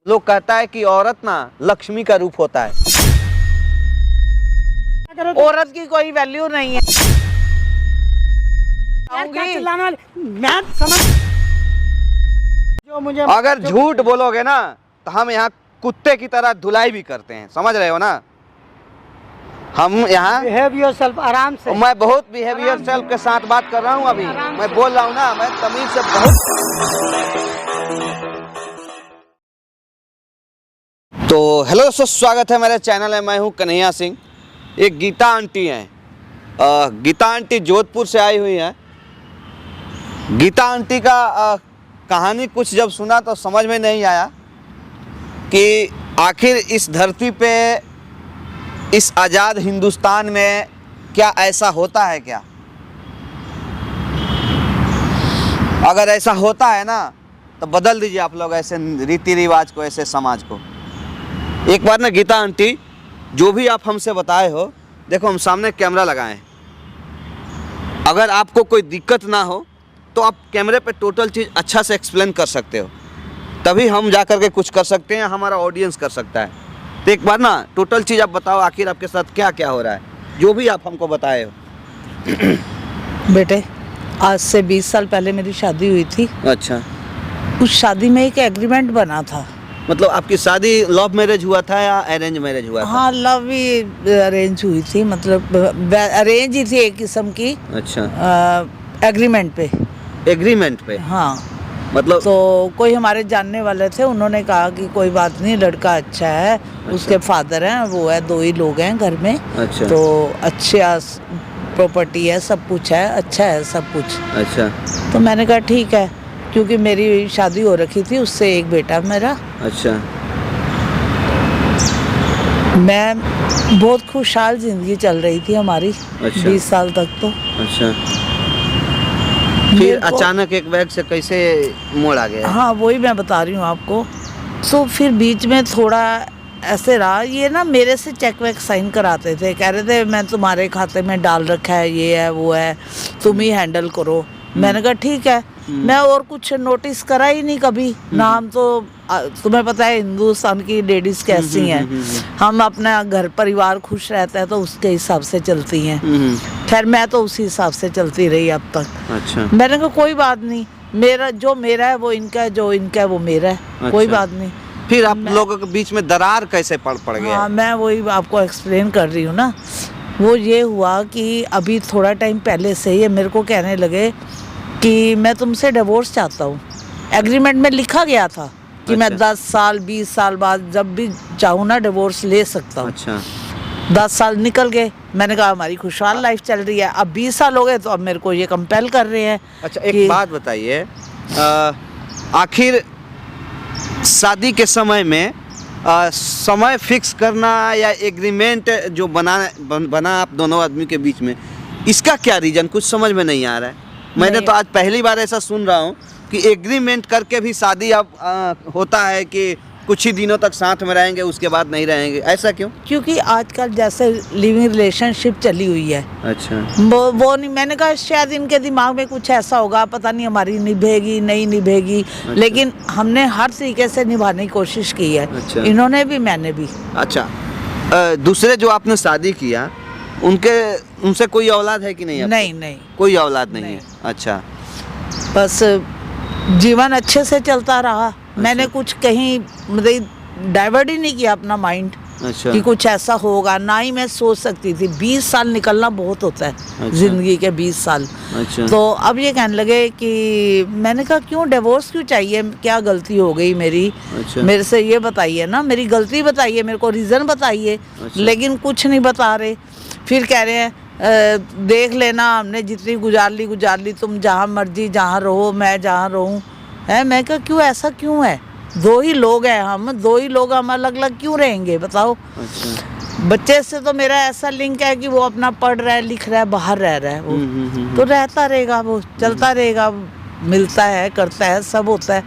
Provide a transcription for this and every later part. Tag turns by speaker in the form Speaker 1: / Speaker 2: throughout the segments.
Speaker 1: लोग कहता है कि औरत ना लक्ष्मी का रूप होता है।
Speaker 2: औरत की कोई वैल्यू नहीं है।
Speaker 3: मैं समझ जो मुझे
Speaker 1: अगर झूठ बोलोगे ना तो हम यहाँ कुत्ते की तरह धुलाई भी करते हैं, समझ रहे हो ना। हम यहाँ
Speaker 3: बिहेव योरसेल्फ, आराम से।
Speaker 1: मैं बहुत बिहेवियर सेल्फ के साथ बात कर रहा हूँ। अभी मैं बोल रहा हूँ ना, मैं तमीज से बहुत। तो हेलो दोस्तों, स्वागत है मेरे चैनल है। मैं हूँ कन्हैया सिंह। एक गीता आंटी हैं। गीता आंटी जोधपुर से आई हुई हैं। गीता आंटी का कहानी कुछ जब सुना तो समझ में नहीं आया कि आखिर इस धरती पे, इस आज़ाद हिंदुस्तान में क्या ऐसा होता है क्या। अगर ऐसा होता है ना तो बदल दीजिए आप लोग ऐसे रीति रिवाज को, ऐसे समाज को। एक बार ना गीता आंटी, जो भी आप हमसे बताए हो, देखो हम सामने कैमरा लगाए हैं। अगर आपको कोई दिक्कत ना हो तो आप कैमरे पे टोटल चीज़ अच्छा से एक्सप्लेन कर सकते हो, तभी हम जा कर के कुछ कर सकते हैं, हमारा ऑडियंस कर सकता है। तो एक बार ना टोटल चीज़ आप बताओ, आखिर आपके साथ क्या क्या हो रहा है, जो भी आप हमको बताए हो।
Speaker 2: बेटे, आज से 20 साल पहले मेरी शादी हुई थी।
Speaker 1: अच्छा,
Speaker 2: उस शादी में एक एग्रीमेंट बना था।
Speaker 1: मतलब आपकी शादी लव मैरिज हुआ था या अरेंज मैरिज हुआ था?
Speaker 2: हाँ, लव ही अरेंज हुई थी, मतलब अरेंज ही थी एक किस्म की।
Speaker 1: अच्छा,
Speaker 2: एग्रीमेंट पे।
Speaker 1: एग्रीमेंट पे?
Speaker 2: हाँ,
Speaker 1: मतलब
Speaker 2: तो कोई हमारे जानने वाले थे, उन्होंने कहा कि कोई बात नहीं, लड़का अच्छा है।
Speaker 1: अच्छा।
Speaker 2: उसके फादर हैं, वो है, 2 ही लोग हैं घर में।
Speaker 1: अच्छा।
Speaker 2: तो अच्छी प्रॉपर्टी है, सब कुछ है, अच्छा है सब कुछ।
Speaker 1: अच्छा।
Speaker 2: तो मैंने कहा ठीक है, क्योंकि मेरी शादी हो रखी थी, उससे एक बेटा मेरा।
Speaker 1: अच्छा।
Speaker 2: मैं बहुत खुशहाल जिंदगी चल रही थी हमारी।
Speaker 1: अच्छा।
Speaker 2: 20 साल तक तो।
Speaker 1: अच्छा, फिर अचानक एक बैग से कैसे मोड़ आ गया?
Speaker 2: हाँ, वही मैं बता रही हूँ आपको। तो फिर बीच में थोड़ा ऐसे रहा, ये ना मेरे से चेक वेक साइन कराते थे, कह रहे थे मैं तुम्हारे खाते में डाल रखा है, ये है वो है, तुम ही हैंडल करो। मैंने कहा ठीक है। मैं और कुछ नोटिस करा ही नहीं कभी। नाम तो तुम्हें पता है हिंदुस्तान की लेडीज कैसी हैं। हम अपना घर परिवार खुश रहता है तो उसके हिसाब से चलती हैं। खैर, मैं तो उसी हिसाब से चलती रही अब तक।
Speaker 1: अच्छा।
Speaker 2: मैंने कहा कोई बात नहीं, जो मेरा है वो इनका है, जो इनका है वो मेरा है।
Speaker 1: अच्छा।
Speaker 2: कोई बात नहीं।
Speaker 1: फिर आप लोगों के बीच में दरार कैसे पड़ गया?
Speaker 2: हाँ, मैं वही आपको एक्सप्लेन कर रही हूँ ना। वो ये हुआ कि अभी थोड़ा टाइम पहले से ये मेरे को कहने लगे कि मैं तुमसे डिवोर्स चाहता हूँ। एग्रीमेंट में लिखा गया था कि मैं 10 साल 20 साल बाद जब भी चाहूँ ना डिवोर्स ले सकता हूँ।
Speaker 1: अच्छा।
Speaker 2: 10 साल निकल गए। मैंने कहा हमारी खुशहाल लाइफ चल रही है, अब 20 साल हो गए तो अब मेरे को ये कंपेल कर रहे हैं।
Speaker 1: अच्छा, एक बात बताइए, आखिर शादी के समय में समय फिक्स करना या एग्रीमेंट जो बना आप दोनों आदमी के बीच में, इसका क्या रीज़न कुछ समझ में नहीं आ रहा है। मैंने तो आज पहली बार ऐसा सुन रहा हूँ कि एग्रीमेंट करके भी शादी अब होता है कि कुछ ही दिनों तक साथ में रहेंगे, उसके बाद नहीं रहेंगे। ऐसा क्यों?
Speaker 2: क्योंकि आजकल जैसे लिविंग रिलेशनशिप चली हुई है।
Speaker 1: अच्छा।
Speaker 2: वो नहीं, मैंने कहा शायद इनके दिमाग में कुछ ऐसा होगा, पता नहीं हमारी निभेगी नहीं निभेगी।
Speaker 1: अच्छा।
Speaker 2: लेकिन हमने हर तरीके से निभाने की कोशिश की है।
Speaker 1: अच्छा।
Speaker 2: इन्होंने भी, मैंने भी।
Speaker 1: अच्छा, दूसरे जो आपने शादी किया उनसे कोई औलाद है कि नहीं?
Speaker 2: नहीं नहीं,
Speaker 1: कोई औलाद नहीं
Speaker 2: नहीं।
Speaker 1: है। अच्छा।
Speaker 2: बस जीवन अच्छे से चलता रहा। मैंने कुछ कहीं मतलब डाइवर्ट ही नहीं किया अपना माइंड।
Speaker 1: अच्छा।
Speaker 2: कि कुछ ऐसा होगा, ना ही मैं सोच सकती थी। 20 साल निकलना बहुत होता है।
Speaker 1: अच्छा।
Speaker 2: जिंदगी के 20 साल।
Speaker 1: अच्छा।
Speaker 2: तो अब ये कहने लगे कि मैंने कहा क्यों डिवोर्स क्यों चाहिए, क्या गलती हो गई मेरी?
Speaker 1: अच्छा।
Speaker 2: मेरे से ये बताइए ना, मेरी गलती बताइए, मेरे को रीज़न बताइए।
Speaker 1: अच्छा।
Speaker 2: लेकिन कुछ नहीं बता रहे। फिर कह रहे हैं देख लेना, हमने जितनी गुजार ली, तुम जहाँ मर्जी जहाँ रहो, मैं जहाँ रहूँ है। मैं कहा क्यों, ऐसा क्यों है? 2 ही लोग हैं हम, 2 ही लोग हम अलग अलग क्यों रहेंगे बताओ?
Speaker 1: अच्छा।
Speaker 2: बच्चे से तो मेरा ऐसा लिंक है कि वो अपना पढ़ रहा है, लिख रहा है, बाहर रह रहा है, वो तो रहता रहेगा, वो चलता रहेगा, मिलता है, करता है, सब होता है।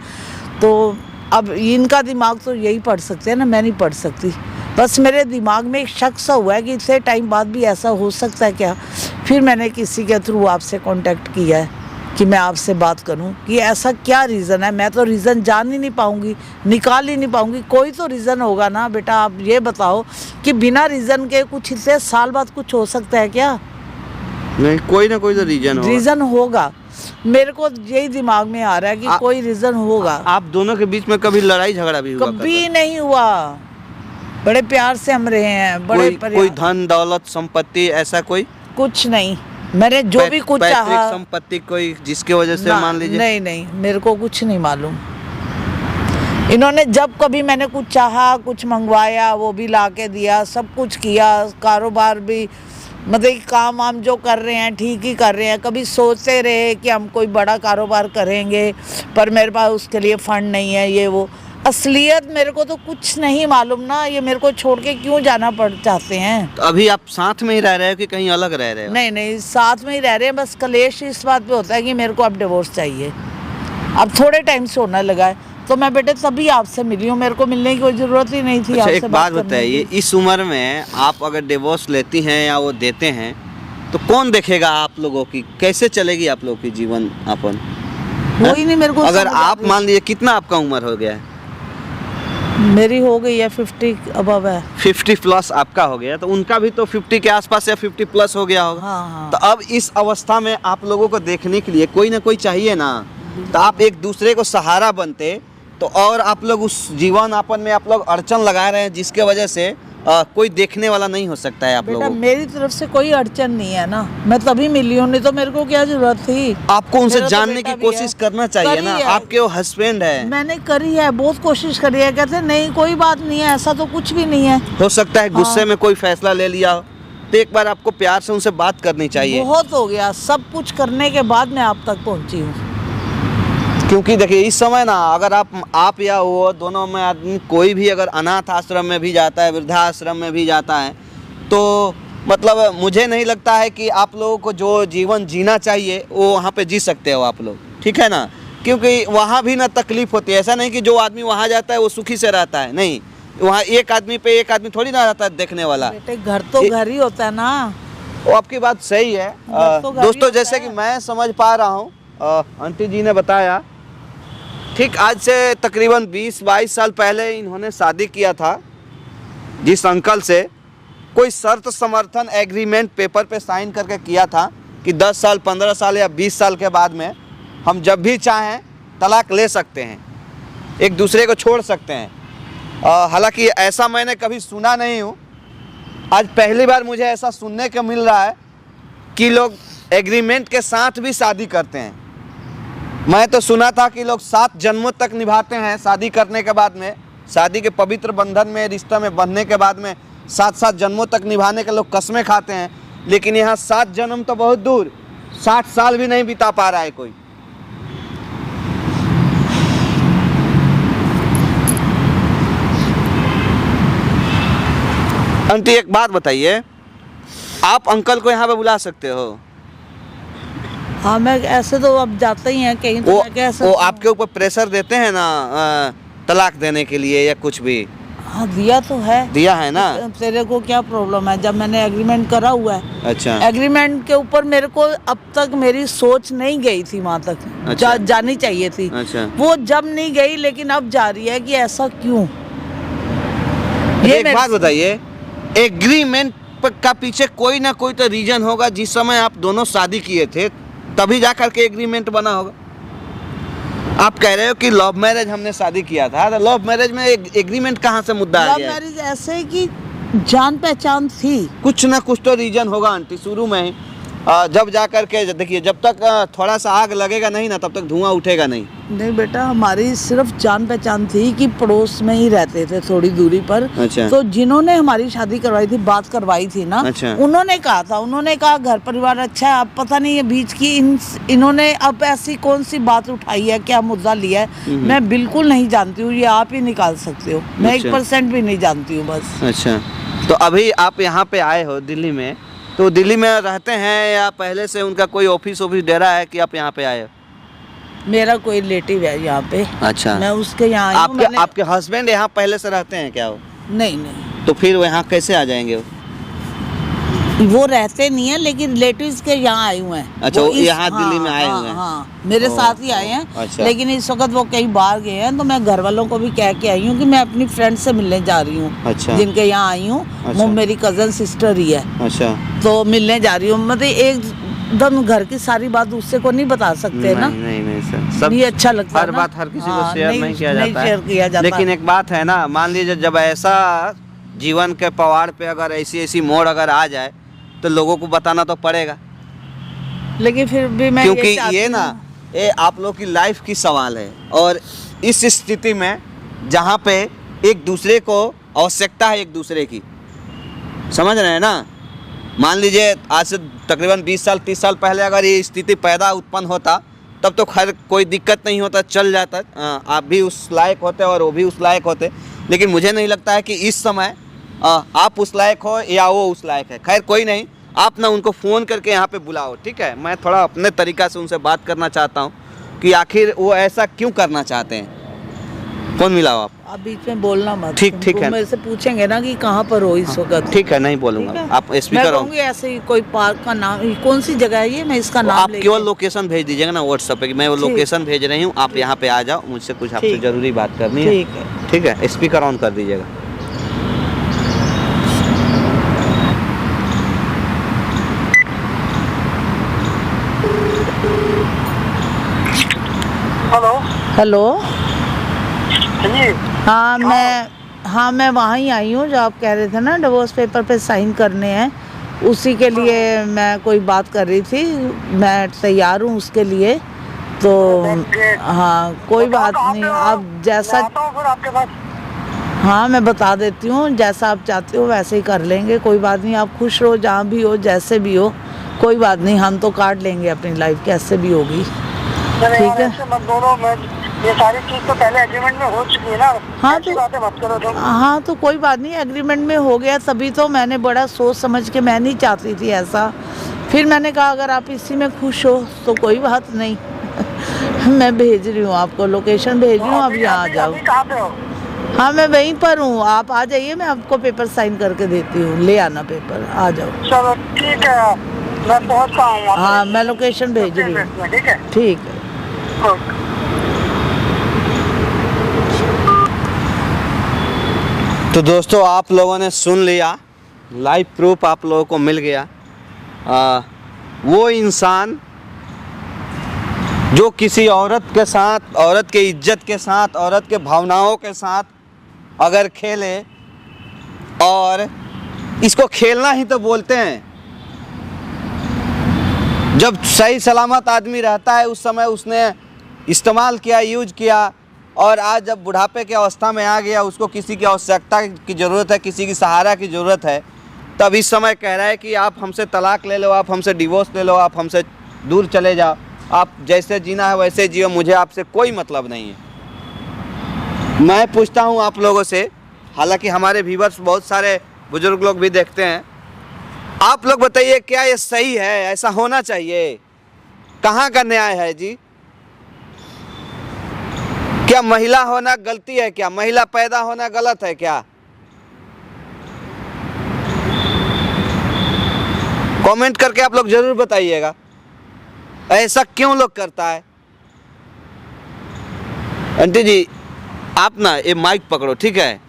Speaker 2: तो अब इनका दिमाग तो यही पढ़ सकते हैं ना, मैं नहीं पढ़ सकती। बस मेरे दिमाग में एक शक सा हुआ है कि इतने टाइम बाद भी ऐसा हो सकता है क्या। फिर मैंने किसी के थ्रू आपसे कांटेक्ट किया है कि मैं आपसे बात करूं कि ऐसा क्या रीज़न है। मैं तो रीज़न जान ही नहीं पाऊंगी, निकाल ही नहीं पाऊंगी। कोई तो रीज़न होगा ना बेटा, आप ये बताओ कि बिना रीज़न के कुछ इतने साल बाद कुछ हो सकता है क्या?
Speaker 1: नहीं, कोई ना कोई तो रीजन
Speaker 2: होगा। मेरे को यही दिमाग में आ रहा है कि कोई रीज़न होगा।
Speaker 1: आप दोनों के बीच में कभी लड़ाई झगड़ा भी हुआ?
Speaker 2: कभी नहीं हुआ, बड़े प्यार से हम रहे हैं, बड़े
Speaker 1: कोई धन दौलत संपत्ति ऐसा कोई?
Speaker 2: कुछ नहीं। मैंने जो भी कुछ चाहा,
Speaker 1: संपत्ति कोई जिसके वजह से मान लीजिए?
Speaker 2: नहीं नहीं, मेरे को कुछ नहीं मालूम। इन्होंने जब कभी मैंने कुछ चाहा, कुछ मंगवाया, वो भी ला के दिया, सब कुछ किया। कारोबार भी मतलब काम वाम जो कर रहे हैं ठीक ही कर रहे हैं। कभी सोचते रहे कि हम कोई बड़ा कारोबार करेंगे, पर मेरे पास उसके लिए फंड नहीं है, ये वो। असलियत मेरे को तो कुछ नहीं मालूम ना, ये मेरे को छोड़ के क्यों जाना पड़ चाहते हैं।
Speaker 1: तो अभी आप साथ में ही रह रहे हो कि कहीं अलग रह रहे हो?
Speaker 2: नहीं नहीं, साथ में ही रह रहे हैं। बस कलेश इस बात पे होता है कि मेरे को अब डिवोर्स चाहिए। अब थोड़े टाइम से होने लगा है, तो मैं बेटे तभी आपसे मिली हूँ। मेरे को मिलने की कोई ज़रूरत ही नहीं थी।
Speaker 1: अच्छा,
Speaker 2: आपसे
Speaker 1: एक बात बताइए, इस उम्र में आप अगर डिवोर्स लेती हैं या वो देते हैं तो कौन देखेगा आप लोगों की? कैसे चलेगी आप लोगों की जीवन यापन?
Speaker 2: कोई नहीं मेरे को।
Speaker 1: अगर आप मान लीजिए, कितना आपका उम्र हो गया है?
Speaker 2: मेरी हो गई है 50 अबव है।
Speaker 1: 50 प्लस आपका हो गया, तो उनका भी तो 50 के आसपास या 50 प्लस हो गया होगा।
Speaker 2: हाँ।
Speaker 1: तो अब इस अवस्था में आप लोगों को देखने के लिए कोई ना कोई चाहिए ना, तो आप एक दूसरे को सहारा बनते तो। और आप लोग उस जीवन यापन में आप लोग अड़चन लगा रहे हैं, जिसके वजह से कोई देखने वाला नहीं हो सकता है आप
Speaker 2: बेटा
Speaker 1: लोगों को।
Speaker 2: मेरी तरफ से कोई अड़चन नहीं है ना, मैं तभी मिली हूँ, नहीं तो मेरे को क्या जरूरत थी।
Speaker 1: आपको उनसे
Speaker 2: मेरा तो
Speaker 1: जानने
Speaker 2: बेटा
Speaker 1: की
Speaker 2: भी
Speaker 1: कोशिश
Speaker 2: है।
Speaker 1: करना चाहिए
Speaker 2: करी
Speaker 1: ना,
Speaker 2: है।
Speaker 1: आपके वो हस्बैंड है।
Speaker 2: मैंने करी है, बहुत कोशिश करी है। कहते नहीं कोई बात नहीं है, ऐसा तो कुछ भी नहीं है।
Speaker 1: हो सकता है गुस्से
Speaker 2: हाँ।
Speaker 1: में कोई फैसला ले लिया हो, तो एक बार आपको प्यार से उनसे बात करनी चाहिए।
Speaker 2: बहुत हो गया, सब कुछ करने के बाद मैं आप तक पहुँची हूँ।
Speaker 1: क्योंकि देखिए, इस समय ना अगर आप या वो दोनों में आदमी कोई भी अगर अनाथ आश्रम में भी जाता है, वृद्धाश्रम में भी जाता है, तो मतलब मुझे नहीं लगता है कि आप लोगों को जो जीवन जीना चाहिए वो वहाँ पे जी सकते हो आप लोग, ठीक है ना? क्योंकि वहाँ भी ना तकलीफ होती है। ऐसा नहीं कि जो आदमी वहाँ जाता है वो सुखी से रहता है, नहीं। वहाँ एक आदमी पे एक आदमी थोड़ी ना रहता है देखने वाला।
Speaker 2: बेटे घर तो घर ही होता है ना।
Speaker 1: वो आपकी बात सही है।
Speaker 2: तो घर ही
Speaker 1: दोस्तों,
Speaker 2: होता
Speaker 1: जैसे
Speaker 2: है।
Speaker 1: कि मैं समझ पा रहा हूँ, आंटी जी ने बताया, ठीक आज से तकरीबन 20-22 साल पहले इन्होंने शादी किया था जिस अंकल से। कोई शर्त समर्थन एग्रीमेंट पेपर पे साइन करके किया था कि 10 साल 15 साल या 20 साल के बाद में हम जब भी चाहें तलाक ले सकते हैं, एक दूसरे को छोड़ सकते हैं। हालांकि ऐसा मैंने कभी सुना नहीं हूँ, आज पहली बार मुझे ऐसा सुनने को मिल रहा है कि लोग एग्रीमेंट के साथ भी शादी करते हैं। मैं तो सुना था कि लोग 7 जन्मों तक निभाते हैं शादी करने के बाद में, शादी के पवित्र बंधन में, रिश्ते में बंधने के बाद में 7-7 जन्मों तक निभाने के लोग कसमें खाते हैं। लेकिन यहाँ 7 जन्म तो बहुत दूर, 60 साल भी नहीं बिता पा रहा है कोई। आंटी, एक बात बताइए, आप अंकल को यहाँ पे बुला सकते हो?
Speaker 2: हाँ, मैं ऐसे तो अब जाते ही हैं कहीं, तो मैं कह सकती
Speaker 1: वो
Speaker 2: हूँ।
Speaker 1: आपके ऊपर प्रेशर देते हैं ना तलाक देने के लिए या कुछ भी?
Speaker 2: हाँ, दिया तो है।
Speaker 1: दिया है ना?
Speaker 2: तेरे को क्या प्रॉब्लम है? जब मैंने एग्रीमेंट करा हुआ है।
Speaker 1: अच्छा।
Speaker 2: एग्रीमेंट के ऊपर मेरे को अब तक मेरी सोच नहीं गई थी वहाँ तक।
Speaker 1: अच्छा।
Speaker 2: जानी चाहिए थी।
Speaker 1: अच्छा।
Speaker 2: वो जब नहीं गई, लेकिन अब जा रही है कि ऐसा क्यों।
Speaker 1: एक बात बताइए, एग्रीमेंट का पीछे कोई ना कोई तो रीजन होगा। जिस समय आप दोनों शादी किए थे तभी जा करके एग्रीमेंट बना होगा। आप कह रहे हो कि लव मैरिज हमने शादी किया था, तो लव मैरिज में एग्रीमेंट कहाँ से मुद्दा आ
Speaker 2: लव
Speaker 1: गया?
Speaker 2: मैरिज ऐसे कि जान पहचान थी।
Speaker 1: कुछ ना कुछ तो रीजन होगा आंटी, शुरू में ही। जब जा करके देखिए, जब तक थोड़ा सा आग लगेगा नहीं ना, तब तक धुआं उठेगा नहीं।
Speaker 2: नहीं बेटा, हमारी सिर्फ जान पहचान थी कि पड़ोस में ही रहते थे थोड़ी दूरी पर।
Speaker 1: अच्छा।
Speaker 2: तो जिन्होंने हमारी शादी करवाई थी, बात करवाई थी ना,
Speaker 1: अच्छा।
Speaker 2: उन्होंने कहा था, उन्होंने कहा घर परिवार अच्छा है। अब पता नहीं ये बीच की इन्होंने अब ऐसी कौन सी बात उठाई है, क्या मुद्दा लिया है, मैं बिल्कुल नहीं जानती हूँ। ये आप ही निकाल सकते हो, मैं
Speaker 1: अच्छा।
Speaker 2: 1% भी नहीं जानती हूँ बस।
Speaker 1: अच्छा, तो अभी आप यहाँ पे आए हो दिल्ली में, तो दिल्ली में रहते हैं या पहले से उनका कोई ऑफिस दे रहा है कि आप यहाँ पे आए हो?
Speaker 2: मेरा कोई रिलेटिव है यहाँ पे।
Speaker 1: अच्छा।
Speaker 2: मैं उसके यहाँ आई हूँ।
Speaker 1: आपके हस्बैंड यहाँ पहले से रहते हैं क्या वो?
Speaker 2: नहीं नहीं,
Speaker 1: तो फिर वो यहाँ कैसे आ जाएंगे वो?
Speaker 2: वो रहते नहीं है, लेकिन रिलेटिव्स के यहाँ आए हुए हैं।
Speaker 1: अच्छा, वो यहाँ
Speaker 2: हाँ,
Speaker 1: दिल्ली में आए हुए हैं।
Speaker 2: हाँ, मेरे
Speaker 1: ओह,
Speaker 2: साथ ही आए हैं।
Speaker 1: अच्छा।
Speaker 2: लेकिन इस वक्त वो कहीं बाहर गए हैं, तो मैं घर वालों को भी कह के आई हूँ कि मैं अपनी फ्रेंड से मिलने जा रही हूँ।
Speaker 1: अच्छा।
Speaker 2: जिनके यहाँ आई हूँ,
Speaker 1: अच्छा।
Speaker 2: वो मेरी कज़न सिस्टर ही है,
Speaker 1: अच्छा।
Speaker 2: तो मिलने जा रही हूँ। मतलब एकदम घर की सारी बात दूसरे को नहीं बता सकते ना।
Speaker 1: नहीं सर, सब
Speaker 2: ये अच्छा लगता
Speaker 1: हर
Speaker 2: है ना।
Speaker 1: बात हर किसी को
Speaker 2: हाँ,
Speaker 1: शेयर नहीं किया
Speaker 2: नहीं
Speaker 1: जाता
Speaker 2: शेयर किया
Speaker 1: है।
Speaker 2: जाता।
Speaker 1: लेकिन एक बात है ना, मान लीजिए जब ऐसा जीवन के पवाड़ पे अगर ऐसी मोड़ अगर आ जाए तो लोगों को बताना तो पड़ेगा,
Speaker 2: लेकिन फिर भी मैं
Speaker 1: क्योंकि
Speaker 2: चाहती
Speaker 1: ये ना
Speaker 2: हूँ-
Speaker 1: ये आप लोग की लाइफ की सवाल है। और इस स्थिति में जहाँ पे एक दूसरे को आवश्यकता है, एक दूसरे की, समझ रहे हैं ना। मान लीजिए आज से तकरीबन 20 साल 30 साल पहले अगर ये स्थिति पैदा उत्पन्न होता, तब तो खैर कोई दिक्कत नहीं होता, चल जाता। आप भी उस लायक होते और वो भी उस लायक होते। लेकिन मुझे नहीं लगता है कि इस समय आप उस लायक हो या वो उस लायक है। खैर कोई नहीं, आप ना उनको फ़ोन करके यहाँ पे बुलाओ, ठीक है। मैं थोड़ा अपने तरीक़ा से उनसे बात करना चाहता हूँ कि आखिर वो ऐसा क्यों करना चाहते हैं। कौन मिलाओ आप
Speaker 2: बीच में बोलना मत।
Speaker 1: ठीक
Speaker 2: तुमको
Speaker 1: है।
Speaker 2: मेरे से पूछेंगे ना कि कहाँ पर हो इस वक्त।
Speaker 1: ठीक है, नहीं
Speaker 2: ठीक
Speaker 1: बोलूँगा।
Speaker 2: है?
Speaker 1: आप
Speaker 2: मैं
Speaker 1: स्पीकर ऑन,
Speaker 2: कहूँगी ऐसे ही कोई पार्क का नाम, कौन सी जगह है ये, मैं इसका नाम
Speaker 1: आप
Speaker 2: लेके-
Speaker 1: केवल लोकेशन भेज दीजिएगा ना व्हाट्सएप पे कि मैं वो
Speaker 2: ठीक।
Speaker 1: लोकेशन भेज रही हूँ, आप यहाँ पे आ जाओ, मुझसे कुछ आपसे
Speaker 2: ठीक।
Speaker 1: ज़रूरी बात करनी है।
Speaker 2: ठीक है।
Speaker 1: ठीक है, स्पीकर ऑन कर दीजिएगा।
Speaker 3: Hello
Speaker 2: hello.
Speaker 3: जी।
Speaker 2: हाँ मैं वहाँ ही आई हूँ जो आप कह रहे थे ना, डिवोर्स पेपर पे साइन करने हैं, उसी के लिए मैं कोई बात कर रही थी। मैं तैयार हूँ उसके लिए, तो हाँ कोई बात नहीं, आप जैसा,
Speaker 3: मैं आता हूँ फिर आपके पास।
Speaker 2: हाँ मैं बता देती हूँ, जैसा आप चाहते हो वैसे ही कर लेंगे। कोई बात नहीं, आप खुश रहो जहाँ भी हो, जैसे भी हो, कोई बात नहीं, हम तो काट लेंगे अपनी लाइफ कैसे भी होगी।
Speaker 3: अरे
Speaker 2: ठीक
Speaker 3: यार,
Speaker 2: है।
Speaker 3: ऐसे मत बोलो। मैं ये सारी चीज तो पहले एग्रीमेंट में हो चुकी है ना।
Speaker 2: हाँ,
Speaker 3: ऐसी
Speaker 2: तो-
Speaker 3: बातें मत करो तुम।
Speaker 2: हाँ तो कोई बात नहीं, एग्रीमेंट में हो गया, तभी तो मैंने बड़ा सोच समझ के, मैं नहीं चाहती थी ऐसा। फिर मैंने कहा अगर आप इसी में खुश हो तो कोई बात नहीं। मैं भेज रही हूँ आपको, लोकेशन भेज रही हूँ, अब यहाँ आ जाओ।
Speaker 3: अभी कहाँ पे हो?
Speaker 2: हाँ मैं वहीं पर हूँ, आप आ जाइए, मैं आपको पेपर साइन करके देती हूँ, ले आना पेपर, आ जाओ।
Speaker 3: चलो ठीक है, मैं पहुँचता हूँ वहाँ पे।
Speaker 2: हाँ मैं लोकेशन भेज रही हूँ।
Speaker 3: ठीक है।
Speaker 2: ठीक है।
Speaker 3: ओके।
Speaker 1: तो दोस्तों आप लोगों ने सुन लिया, लाइव प्रूफ आप लोगों को मिल गया। वो इंसान जो किसी औरत के साथ, औरत के इज्जत के साथ, औरत के भावनाओं के साथ अगर खेले, और इसको खेलना ही तो बोलते हैं। जब सही सलामत आदमी रहता है उस समय उसने इस्तेमाल किया, यूज किया, और आज जब बुढ़ापे की अवस्था में आ गया, उसको किसी की आवश्यकता की ज़रूरत है, किसी की सहारा की ज़रूरत है, तब इस समय कह रहा है कि आप हमसे तलाक ले लो, आप हमसे डिवोर्स ले लो, आप हमसे दूर चले जाओ, आप जैसे जीना है वैसे जियो, मुझे आपसे कोई मतलब नहीं है। मैं पूछता हूँ आप लोगों से, हालांकि हमारे व्यूअर्स बहुत सारे बुजुर्ग लोग भी देखते हैं, आप लोग बताइए क्या ये सही है? ऐसा होना चाहिए? कहाँ का न्याय है जी? क्या महिला होना गलती है? क्या महिला पैदा होना गलत है क्या? कमेंट करके आप लोग जरूर बताइएगा, ऐसा क्यों लोग करता है। आंटी जी आप ना ये माइक पकड़ो, ठीक है,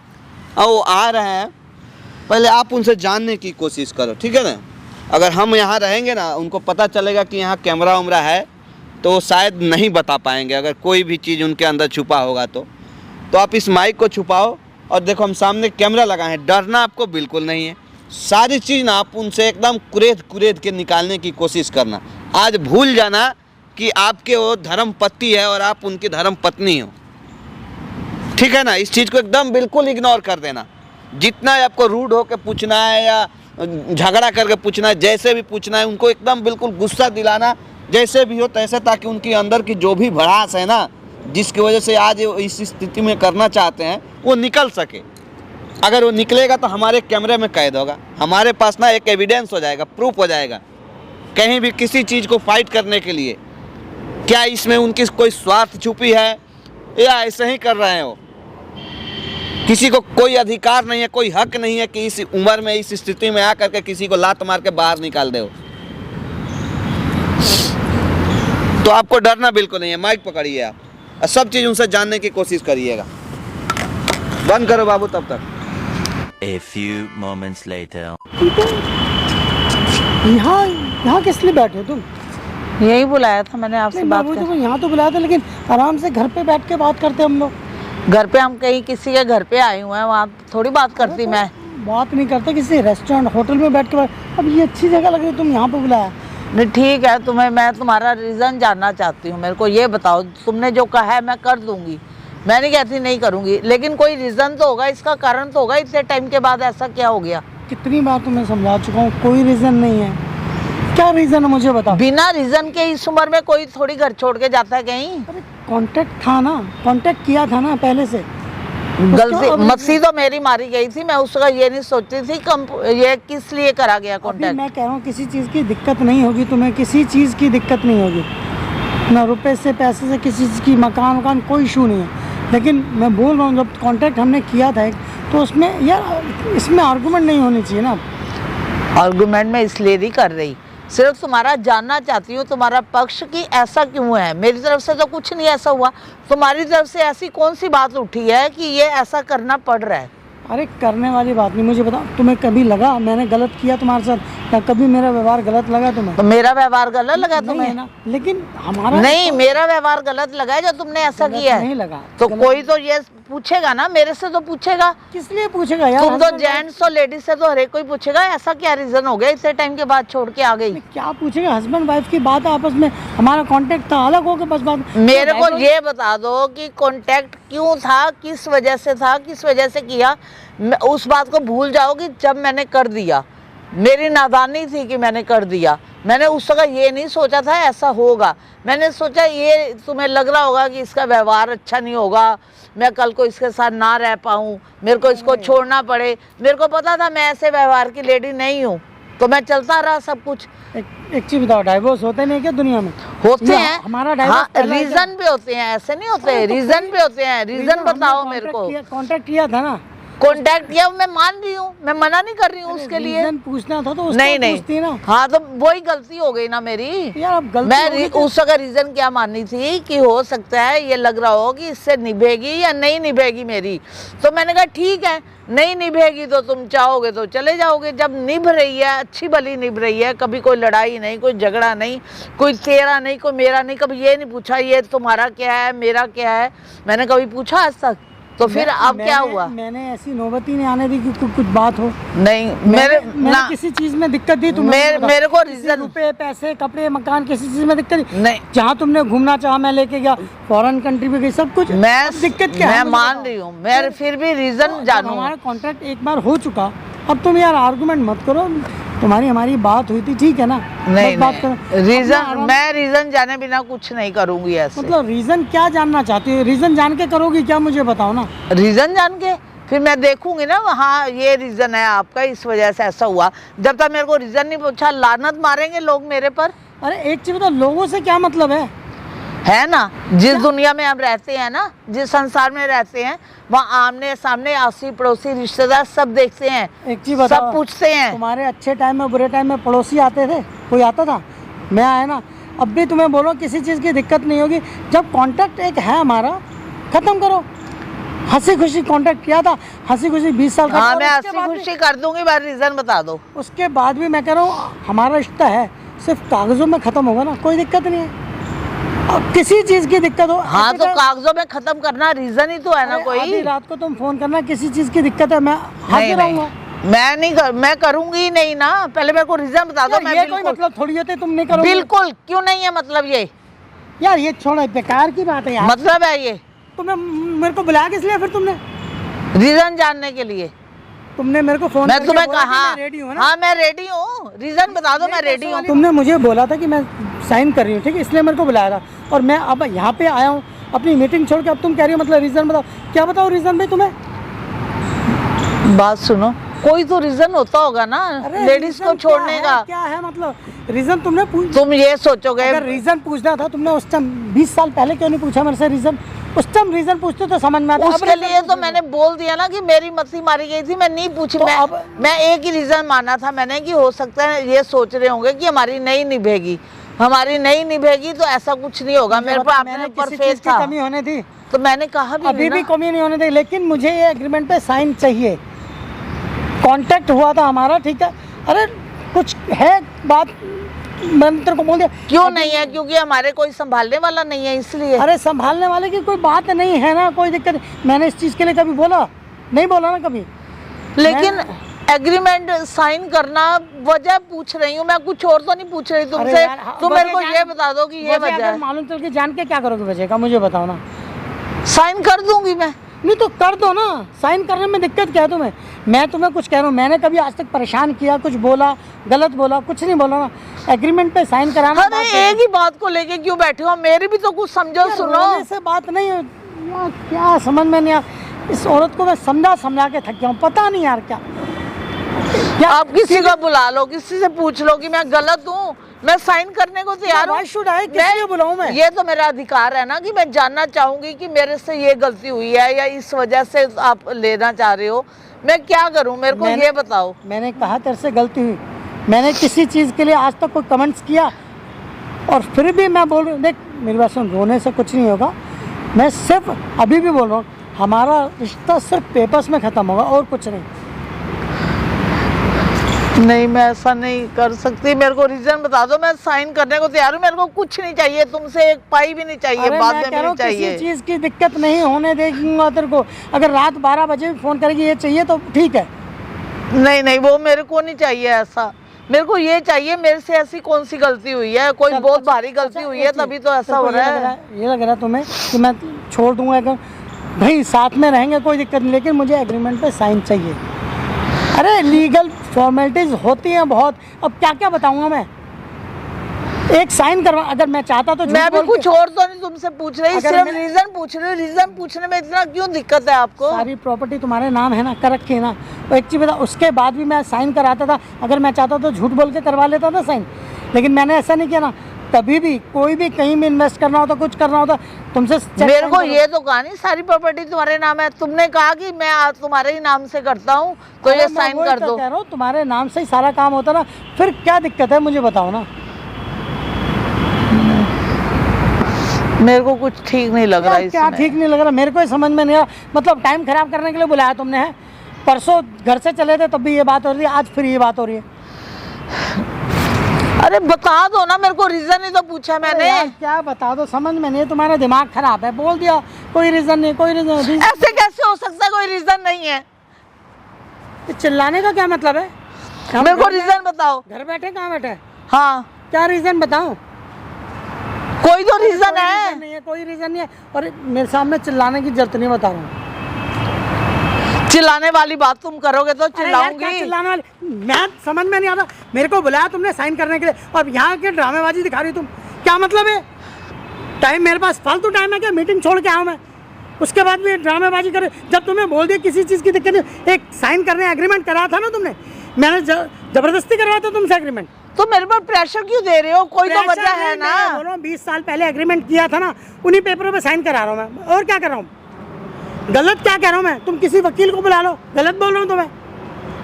Speaker 1: और वो आ रहे हैं, पहले आप उनसे जानने की कोशिश करो, ठीक है ना। अगर हम यहाँ रहेंगे ना, उनको पता चलेगा कि यहाँ कैमरा उमरा है, तो वो शायद नहीं बता पाएंगे, अगर कोई भी चीज़ उनके अंदर छुपा होगा तो आप इस माइक को छुपाओ, और देखो हम सामने कैमरा लगाए हैं, डरना आपको बिल्कुल नहीं है। सारी चीज़ ना आप उनसे एकदम कुरेद के निकालने की कोशिश करना। आज भूल जाना कि आपके वो धर्म पति है और आप उनकी धर्म पत्नी हो, ठीक है ना। इस चीज़ को एकदम बिल्कुल इग्नोर कर देना। जितना आपको रूड होकर पूछना है या झगड़ा करके पूछना है, जैसे भी पूछना है, उनको एकदम बिल्कुल गुस्सा दिलाना, जैसे भी हो तैसे, ताकि उनकी अंदर की जो भी भड़ास है ना, जिसकी वजह से आज वो इस स्थिति में करना चाहते हैं, वो निकल सके। अगर वो निकलेगा तो हमारे कैमरे में कैद होगा, हमारे पास ना एक एविडेंस हो जाएगा, प्रूफ हो जाएगा। कहीं भी किसी चीज़ को फाइट करने के लिए, क्या इसमें उनकी कोई स्वार्थ छुपी है या ऐसे ही कर रहे हो। किसी को कोई अधिकार नहीं है, कोई हक नहीं है कि इस उम्र में इस स्थिति में आकर के किसी को लात मार के बाहर निकाल दे। तो आपको डरना बिल्कुल नहीं है। माइक पकड़िए आप और सब चीज उनसे जानने की कोशिश करिएगा। बंद करो बाबू तब तक।
Speaker 4: A few moments later.
Speaker 5: यहाँ किस लिए बैठे हो तुम?
Speaker 2: यही बुलाया था मैंने आपसे
Speaker 5: नहीं,
Speaker 2: बात
Speaker 5: मैं
Speaker 2: कर।
Speaker 5: तो यहाँ तो बुलाया था, लेकिन आराम से घर पे बैठ के बात करते हम लोग।
Speaker 2: घर पे हम कहीं किसी के घर पे आए हुए हैं, वहाँ थोड़ी बात करती
Speaker 5: तो
Speaker 2: मैं।
Speaker 5: बात नहीं करते किसी रेस्टोरेंट होटल में बैठ के अब ये अच्छी जगह लग रही है, तुम यहाँ पे बुलाया।
Speaker 2: नहीं ठीक है, मैं तुम्हारा रीज़न जानना चाहती हूँ। मेरे को ये बताओ, तुमने जो कहा है मैं कर दूंगी, मैं नहीं कहती नहीं करूँगी, लेकिन कोई रीज़न तो होगा, इसका कारण तो होगा। इतने टाइम के बाद ऐसा क्या हो गया?
Speaker 5: कितनी बार तुम्हें समझा चुका हूँ, कोई रीज़न नहीं है। क्या रीज़न है मुझे बताओ।
Speaker 2: बिना रीज़न के इस उम्र में कोई थोड़ी घर छोड़ के जाता है कहीं।
Speaker 5: अरे कांटेक्ट था ना, कांटेक्ट किया था ना पहले से।
Speaker 2: गलती
Speaker 5: अब-
Speaker 2: मस्सी तो मेरी मारी गई थी, मैं उसका ये नहीं सोचती थी ये किस लिए करा गया
Speaker 5: अभी
Speaker 2: कॉन्टेक्ट।
Speaker 5: मैं कह रहा हूँ किसी चीज़ की दिक्कत नहीं होगी तुम्हें, किसी चीज़ की दिक्कत नहीं होगी ना, रुपए से पैसे से किसी चीज़ की, मकान कोई इशू नहीं है। लेकिन मैं बोल रहा हूँ जब कांटेक्ट हमने किया था तो उसमें यार इसमें आर्गुमेंट नहीं होनी चाहिए ना।
Speaker 2: आर्गुमेंट में इसलिए नहीं कर रही, सिर्फ तुम्हारा जानना चाहती हूँ तुम्हारा पक्ष की ऐसा क्यों है। मेरी तरफ से तो कुछ नहीं ऐसा हुआ, तुम्हारी तरफ से ऐसी कौन सी बात उठी है कि ये ऐसा करना पड़ रहा है?
Speaker 5: अरे करने वाली बात नहीं, मुझे बताओ तुम्हें कभी लगा मैंने गलत किया तुम्हारे साथ, या कभी मेरा व्यवहार गलत लगा तुम्हें?
Speaker 2: तो मेरा व्यवहार गलत लगा
Speaker 5: नहीं है
Speaker 2: तुम्हें?
Speaker 5: ना, लेकिन हमारा
Speaker 2: नहीं, मेरा व्यवहार गलत लगा है जो तुमने ऐसा
Speaker 5: गलत
Speaker 2: किया है।
Speaker 5: नहीं लगा।
Speaker 2: तो
Speaker 5: गलत-
Speaker 2: कोई तो ये पूछेगा ना, मेरे से तो पूछेगा।
Speaker 5: किस लिए पूछेगा यार?
Speaker 2: तुम तो
Speaker 5: husband wife-
Speaker 2: जेंट्स और लेडीज से तो हर एक कोई पूछेगा ऐसा क्या रीजन हो गया इतने टाइम के बाद छोड़ के आ गई।
Speaker 5: क्या पूछेगा? हस्बैंड वाइफ की बात है, आपस में हमारा कांटेक्ट था, अलग हो गया बस बात।
Speaker 2: मेरे
Speaker 5: तो
Speaker 2: को
Speaker 5: divorce-
Speaker 2: ये बता दो कि कांटेक्ट क्यों था, किस वजह से था, किस वजह से किया। उस बात को भूल जाओ कि जब मैंने कर दिया, मेरी नादानी थी कि मैंने कर दिया। मैंने उस वक्त ये नहीं सोचा था ऐसा होगा। मैंने सोचा ये तुम्हें लग रहा होगा कि इसका व्यवहार अच्छा नहीं होगा, मैं कल को इसके साथ ना रह पाऊँ, मेरे को इसको छोड़ना पड़े। मेरे को पता था मैं ऐसे व्यवहार की लेडी नहीं हूँ, तो मैं चलता रहा सब कुछ।
Speaker 5: एक चीज बताओ, डाइवोर्स होते नहीं क्या दुनिया में?
Speaker 2: होते
Speaker 5: ये
Speaker 2: हैं
Speaker 5: हमारा divorce पहला है क्या?
Speaker 2: रीजन भी होते हैं, ऐसे नहीं होते, रीजन भी होते हैं। रीजन बताओ मेरे को।
Speaker 5: कांटेक्ट किया था ना,
Speaker 2: कांटेक्ट किया, मैं मान रही हूँ, मैं मना नहीं कर रही हूँ उसके लिए।
Speaker 5: रीजन पूछना था तो उसको
Speaker 2: नहीं नहीं,
Speaker 5: पूछती ना
Speaker 2: हाँ तो वही गलती हो गई ना मेरी।
Speaker 5: यार। अब गलती
Speaker 2: मैं
Speaker 5: होगी तो-
Speaker 2: उस अगर रीजन क्या माननी थी कि हो सकता है ये लग रहा हो कि इससे निभेगी या नहीं निभेगी मेरी, तो मैंने कहा ठीक है, नहीं निभेगी तो तुम चाहोगे तो चले जाओगे। जब निभ रही है, अच्छी भली निभ रही है, कभी कोई लड़ाई नहीं, कोई झगड़ा नहीं, कोई तेरा नहीं, कोई मेरा नहीं, कभी ये नहीं पूछा ये तुम्हारा क्या है मेरा क्या है, मैंने कभी पूछा आज तक? तो फिर अब क्या हुआ?
Speaker 5: मैंने ऐसी नौबत ही नहीं आने दी कि कुछ बात हो।
Speaker 2: नहीं मेरे
Speaker 5: मैंने
Speaker 2: ना,
Speaker 5: किसी चीज में दिक्कत दी तुम्हें?
Speaker 2: मेरे को
Speaker 5: किसी
Speaker 2: रीजन
Speaker 5: रुपए पैसे कपड़े मकान किसी चीज में दिक्कत दी?
Speaker 2: नहीं,
Speaker 5: जहाँ तुमने घूमना चाहा मैं लेके गया, फॉरेन कंट्री में गई, सब कुछ।
Speaker 2: मैं
Speaker 5: अब दिक्कत क्या है
Speaker 2: मैं
Speaker 5: मुझे
Speaker 2: मान
Speaker 5: बताओ।
Speaker 2: रही हूँ, मैं फिर भी रीजन जानूँ।
Speaker 5: हमारा कॉन्ट्रैक्ट एक बार हो चुका, अब तुम यार आर्गुमेंट मत करो। तुम्हारी हमारी बात हुई थी, ठीक है ना?
Speaker 2: नहीं
Speaker 5: बस बात करो।
Speaker 2: नहीं, रीजन
Speaker 5: अपना
Speaker 2: मैं रीजन जाने बिना कुछ नहीं करूंगी ऐसे।
Speaker 5: मतलब रीजन क्या जानना चाहती हो? रीजन जान के करोगी क्या, मुझे बताओ ना।
Speaker 2: रीजन जान के फिर मैं देखूंगी ना, हाँ ये रीजन है आपका, इस वजह से ऐसा हुआ। जब तक मेरे को रीजन नहीं पूछा, लानत मारेंगे लोग मेरे पर।
Speaker 5: अरे एक चीज बताओ, लोगों से क्या मतलब है
Speaker 2: ना, जिस दुनिया में हम रहते हैं ना, जिस संसार में रहते हैं, वहाँ आमने सामने आसी पड़ोसी रिश्तेदार सब देखते हैं,
Speaker 5: एक चीज बताओ,
Speaker 2: सब पूछते हैं।
Speaker 5: तुम्हारे अच्छे टाइम में बुरे टाइम में पड़ोसी आते थे? कोई आता था? मैं आया ना। अब भी तुम्हें बोलो किसी चीज़ की दिक्कत नहीं होगी, जब कांटेक्ट एक है हमारा, खत्म करो। हंसी खुशी कांटेक्ट किया था, हंसी खुशी 20 साल का।
Speaker 2: हाँ
Speaker 5: और
Speaker 2: मैं
Speaker 5: उसके
Speaker 2: हंसी
Speaker 5: बाद भी-
Speaker 2: खुशी कर दूंगी, बस रीजन बता दो।
Speaker 5: उसके बाद भी मैं कह रहा हूँ हमारा रिश्ता है, सिर्फ कागजों में खत्म होगा ना, कोई दिक्कत नहीं है। अब किसी चीज की दिक्कत हो,
Speaker 2: हाँ
Speaker 5: ऐसे
Speaker 2: तो
Speaker 5: कर-
Speaker 2: कागजों में खत्म करना रीजन ही तो है ना
Speaker 5: अरे
Speaker 2: कोई।
Speaker 5: आधी रात को तुम फोन करना, किसी चीज की दिक्कत है, मैं
Speaker 2: नहीं
Speaker 5: हाजिर
Speaker 2: नहीं,
Speaker 5: रहूंगा।
Speaker 2: मैं करूंगी ही नहीं ना, पहले मेरे को रीजन बता दो।
Speaker 5: यार,
Speaker 2: मैं
Speaker 5: ये कोई
Speaker 2: बिल्कुल
Speaker 5: मतलब थोड़ी होती है तुम नहीं करोगे?
Speaker 2: बिल्कुल क्यों नहीं है मतलब, ये
Speaker 5: यार ये छोड़ो, बेकार की बात है यार।
Speaker 2: मतलब है ये
Speaker 5: तुमने मेरे को बुलाया किस लिए फिर? तुमने
Speaker 2: रीजन जानने के लिए
Speaker 5: तुमने मेरे को फोन
Speaker 2: मैं
Speaker 5: करके
Speaker 2: तुम्हें
Speaker 5: बोला कि
Speaker 2: कहा,
Speaker 5: मैं रेडी हूँ ना?
Speaker 2: हाँ मैं रेडी हूँ, रीजन बता दो मैं रेडी हूँ।
Speaker 5: तुमने मुझे बोला था कि मैं साइन कर रही हूँ, ठीक है, इसलिए मेरे को बुलाया था, और मैं अब यहाँ पे आया हूँ अपनी मीटिंग छोड़ के। अब तुम कह रही हो मतलब रीजन बताओ, क्या बताओ रीजन भाई तुम्हें?
Speaker 2: बात सुनो, कोई तो रीजन होता होगा ना
Speaker 5: अरे
Speaker 2: लेडीज को
Speaker 5: reason क्या
Speaker 2: छोड़ने
Speaker 5: है?
Speaker 2: का।
Speaker 5: क्या है मतलब रीजन? तुमने
Speaker 2: तुम ये सोचोगे
Speaker 5: अगर रीजन पूछना था तुमने उस टाइम 20 साल पहले क्यों नहीं पूछा मेरे से रीजन? उस टाइम रीजन पूछते तो समझ में आता।
Speaker 2: उसके लिए तो मैंने बोल दिया ना कि मेरी मछली मारी गई थी, मैं नहीं पूछी।
Speaker 5: तो
Speaker 2: मैं एक ही रीजन माना था मैंने कि हो सकता है ये सोच रहे होंगे कि हमारी नहीं निभेगी, हमारी नहीं निभेगी तो ऐसा कुछ नहीं होगा। मेरे को अपने ऊपर फेथ था,
Speaker 5: कमी होने थी
Speaker 2: तो मैंने कहा भी
Speaker 5: अभी भी कमी नहीं होने दी, लेकिन मुझे ये एग्रीमेंट पे साइन चाहिए। कांटेक्ट हुआ था हमारा, ठीक है, अरे कुछ है बात, मैंने तेरे को बोल दिया।
Speaker 2: क्यों नहीं है? क्योंकि हमारे कोई संभालने वाला नहीं है इसलिए।
Speaker 5: अरे संभालने वाले की कोई बात नहीं है ना, कोई दिक्कत नहीं। मैंने इस चीज़ के लिए कभी बोला नहीं, बोला ना कभी।
Speaker 2: लेकिन एग्रीमेंट साइन करना वजह पूछ रही हूँ मैं, कुछ और तो नहीं पूछ रही तुमसे। तुम मेरे को ये बता दो कि ये वजह है।
Speaker 5: मालूम चल के जान के क्या करोगे वजह का, मुझे बताओ ना।
Speaker 2: साइन कर दूंगी मैं।
Speaker 5: नहीं तो कर दो ना, साइन करने में दिक्कत क्या है तुम्हें? मैं तुम्हें कुछ कह रहा हूँ, मैंने कभी आज तक परेशान किया, कुछ बोला, गलत बोला, कुछ नहीं बोला ना। एग्रीमेंट पे साइन कराना।
Speaker 2: अरे एक ही बात को लेके क्यों बैठे हो? मेरी भी तो कुछ समझो, सुनो।
Speaker 5: रोने से बात नहीं है यार, क्या समझ में नहीं आ। इस औरत को मैं समझा के थक गया हूँ, पता नहीं यार क्या।
Speaker 2: आप किसी को बुला लो, किसी से पूछ लो कि मैं गलत हूँ, मैं साइन करने को तैयार हूँ।
Speaker 5: किसलिए बुलाऊं मैं?
Speaker 2: ये तो मेरा अधिकार है ना कि मैं जानना चाहूंगी कि मेरे से ये गलती हुई है या इस वजह से आप लेना चाह रहे हो। मैं क्या करूं, मेरे को ये बताओ।
Speaker 5: मैंने कहा तेरे से गलती हुई, मैंने किसी चीज़ के लिए आज तक कोई कमेंट्स किया और फिर भी मैं बोल रहा हूँ, देख मेरी बात सुन, रोने से कुछ नहीं होगा। मैं सिर्फ अभी भी बोल रहा हूँ, हमारा रिश्ता सिर्फ पेपर्स में ख़त्म होगा और कुछ नहीं।
Speaker 2: नहीं, मैं ऐसा नहीं कर सकती, मेरे को रीजन बता दो, मैं साइन करने को तैयार हूँ। मेरे को कुछ नहीं चाहिए तुमसे, एक पाई भी नहीं चाहिए, बाद में भी नहीं चाहिए।
Speaker 5: किसी चीज़ की दिक्कत नहीं होने देंगे तेरे को। अगर रात 12 बजे भी फ़ोन करेगी ये चाहिए तो ठीक है।
Speaker 2: नहीं नहीं, वो मेरे को नहीं चाहिए ऐसा। मेरे को ये चाहिए, मेरे से ऐसी कौन सी गलती हुई है? कोई बहुत भारी गलती हुई है तभी तो ऐसा हो रहा है।
Speaker 5: ये लग रहा है तुम्हें कि मैं छोड़ दूंगा? अगर भाई साथ में रहेंगे कोई दिक्कत नहीं, लेकिन मुझे एग्रीमेंट पे साइन चाहिए। अरे लीगल फॉर्मेलिटीज होती हैं बहुत, अब क्या क्या बताऊंगा मैं। एक साइन करवा, अगर मैं चाहता तो
Speaker 2: मैं भी कुछ और तो नहीं तुमसे पूछ रही, सिर्फ रीजन पूछ रही हूँ। रीजन पूछने में इतना क्यों दिक्कत है आपको?
Speaker 5: सारी प्रॉपर्टी तुम्हारे नाम है ना, कर रखी है ना। तो एक चीज़ बता, उसके बाद भी मैं साइन कराता था। अगर मैं चाहता तो झूठ बोल के करवा लेता था साइन, लेकिन मैंने ऐसा नहीं किया ना। कभी भी कोई भी कहीं भी इन्वेस्ट करना होता, कुछ करना होता, तुमसे
Speaker 2: मेरे को ये तो कहा नहीं सारी प्रॉपर्टी तुम्हारे नाम है। तुमने कहा कि मैं तुम्हारे ही नाम से करता हूँ तो ये साइन कर दो।
Speaker 5: कह रहा हूँ तुम्हारे नाम से ही सारा काम होता ना, फिर क्या दिक्कत है मुझे बताओ ना।
Speaker 2: मेरे को कुछ ठीक नहीं लग रहा।
Speaker 5: क्या ठीक नहीं लग रहा? मेरे को समझ में नहीं आ। मतलब टाइम खराब करने के लिए बुलाया तुमने है? परसों घर से चले थे तब भी ये बात हो रही है, आज फिर ये बात हो रही है।
Speaker 2: अरे बता दो ना, मेरे को रीजन ही तो पूछा मैंने।
Speaker 5: क्या बता दो, समझ में नहीं, तुम्हारा दिमाग खराब है। बोल दिया कोई रीजन नहीं, कोई रीजन नहीं।
Speaker 2: ऐसे कैसे हो सकता है? कोई रीजन नहीं है।
Speaker 5: चिल्लाने का क्या मतलब है?
Speaker 2: मेरे को रीजन बताओ।
Speaker 5: घर बैठे कहाँ बैठे?
Speaker 2: हाँ,
Speaker 5: क्या रीजन बताओ?
Speaker 2: कोई तो रीजन है।
Speaker 5: नहीं है, कोई रीजन नहीं है। और मेरे सामने चिल्लाने की जरूरत नहीं, बता रहा हूँ।
Speaker 2: चिल्लाने वाली बात तुम करोगे तो चिल्लाऊंगी।
Speaker 5: चिल्लाने वाली मैं समझ में नहीं आता। मेरे को बुलाया तुमने साइन करने के लिए और यहाँ के ड्रामेबाजी दिखा रही तुम, क्या मतलब है? टाइम मेरे पास फालतू टाइम है क्या? मीटिंग छोड़ के आऊँ मैं, उसके बाद भी ड्रामेबाजी करे। जब तुम्हें बोल दिया किसी चीज़ की दिक्कत नहीं, एक साइन करने एग्रीमेंट करा था ना तुमने, मैंने जबरदस्ती करवाया था तुमसे एग्रीमेंट।
Speaker 2: तो मेरे पर प्रेशर क्यों दे रहे हो? कोई तो वजह है ना।
Speaker 5: बोल रहा हूँ 20 साल पहले एग्रीमेंट किया था ना, उन्हीं पेपरों पे साइन करा रहा हूँ मैं। और क्या कर रहा हूँ? गलत क्या कह रहा हूँ मैं? तुम किसी वकील को बुला लो, गलत बोल रहा हूँ तुम्हें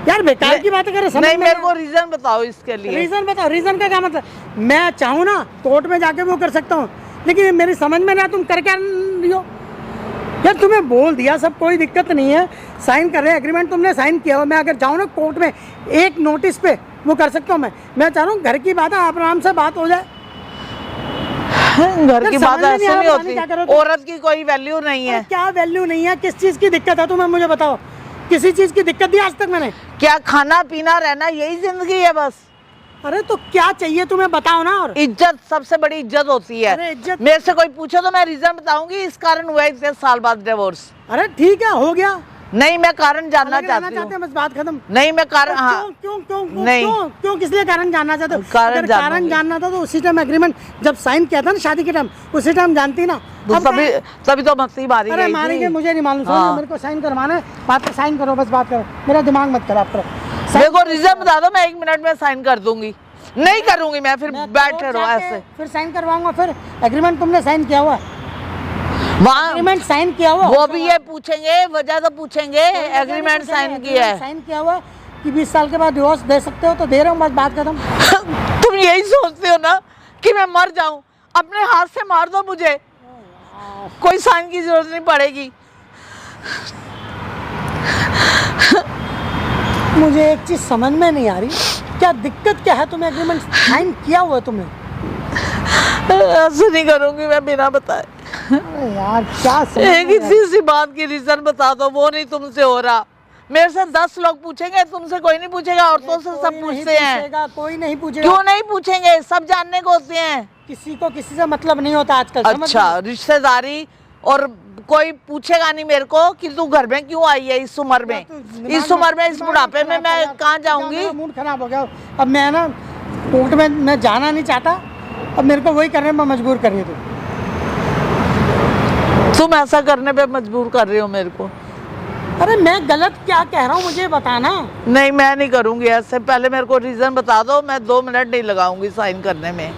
Speaker 5: यार, बेकार की बातें कर रहे।
Speaker 2: नहीं, मेरे को रीजन बताओ इसके लिए।
Speaker 5: रीजन बताओ। रीजन का क्या मतलब? मैं चाहूँ ना कोर्ट में जाके वो कर सकता हूँ, लेकिन मेरी समझ में नहीं, तुम कर क्या रही हो यार? तुम्हें बोल दिया सब, कोई दिक्कत नहीं है, साइन कर रहे हैं, एग्रीमेंट तुमने साइन किया हो। मैं अगर चाहूँ ना कोर्ट में एक नोटिस पे वो कर सकता हूँ। मैं चाह रहा हूँ घर की बात है, आराम से बात हो जाए।
Speaker 2: घर की बात ऐसे नहीं होती, औरत की कोई वैल्यू नहीं है।
Speaker 5: क्या वैल्यू नहीं है? किस चीज़ की दिक्कत है तुम्हें मुझे बताओ? किसी चीज़ की दिक्कत दी आज तक मैंने?
Speaker 2: क्या खाना पीना रहना यही जिंदगी है बस?
Speaker 5: अरे तो क्या चाहिए तुम्हें बताओ ना। और
Speaker 2: इज्जत, सबसे बड़ी इज्जत होती है।
Speaker 5: अरे इज्जत
Speaker 2: मेरे से कोई पूछे तो मैं रीजन बताऊंगी, इस कारण हुआ इतने साल बाद डिवोर्स।
Speaker 5: अरे ठीक है, हो गया।
Speaker 2: नहीं, मैं कारण जानना चाहती
Speaker 5: हूँ। बस बात खत्म।
Speaker 2: नहीं, मैं कारण
Speaker 5: क्यों किस लिए कारण जानना चाहते हो? कारण जानना था तो उसी टाइम एग्रीमेंट जब साइन किया था ना शादी के टाइम, उसी टाइम जानती ना।
Speaker 2: तभी तो मस्ती मारी गई थी।
Speaker 5: मारेंगे मुझे नहीं मालूम। मेरे को साइन करवाना है, बात पे साइन करो, बस बात करो, मेरा दिमाग मत खराब करो।
Speaker 2: मेरे को रीजन बता दो, मैं 1 मिनट में साइन कर दूंगी। नहीं करूंगी मैं, फिर बैठे रहो ऐसे।
Speaker 5: फिर साइन करवाऊंगा। फिर एग्रीमेंट तुमने साइन किया हुआ?
Speaker 2: वहाँ
Speaker 5: एग्रीमेंट साइन किया हुआ
Speaker 2: वो भी ये पूछेंगे, वजह तो पूछेंगे, एग्रीमेंट साइन किया है।
Speaker 5: साइन किया हुआ कि 20 साल के बाद डिवोर्स दे सकते हो तो दे रहा हूँ, बस बात खत्म।
Speaker 2: तुम यही सोचते हो ना कि मैं मर जाऊं, अपने हाथ से मार दो मुझे, कोई साइन की जरूरत नहीं पड़ेगी।
Speaker 5: मुझे एक चीज समझ में नहीं आ रही, क्या दिक्कत क्या है तुम्हें? एग्रीमेंट साइन किया हुआ है तुमने।
Speaker 2: ऐसे नहीं करूंगी मैं बिना बताए।
Speaker 5: अरे यार क्या समझ
Speaker 2: एक
Speaker 5: में आ रही?
Speaker 2: ही सी बात की रीजन बता दो, वो नहीं तुमसे हो रहा। मेरे से 10 लोग पूछेंगे, तुमसे कोई नहीं पूछेगा। औरतों से सब
Speaker 5: कोई
Speaker 2: पूछते
Speaker 5: नहीं
Speaker 2: हैं।
Speaker 5: पूछेगा, कोई नहीं पूछेगा।
Speaker 2: क्यों नहीं पूछेंगे? सब जानने को होते हैं।
Speaker 5: किसी को किसी से मतलब नहीं होता आजकल। समझ
Speaker 2: अच्छा,
Speaker 5: रहे हो?
Speaker 2: रिश्तेदारी और कोई पूछेगा नहीं मेरे को कि तू घर में क्यों आई है इस उम्र में, इस उम्र में, इस बुढ़ापे में मैं कहाँ जाऊंगी?
Speaker 5: मेरा मूड खराब हो गया। अब मैं ना कोर्ट में मैं जाना नहीं चाहता, अब मेरे को वही करने में मजबूर कर रही है
Speaker 2: तुम ऐसा करने पे मजबूर कर रहे हो मेरे को।
Speaker 5: अरे मैं गलत क्या कह रहा हूँ मुझे बताना।
Speaker 2: नहीं, मैं नहीं करूंगी ऐसे। पहले मेरे को रीजन बता दो, मैं 2 मिनट नहीं लगाऊंगी साइन करने में।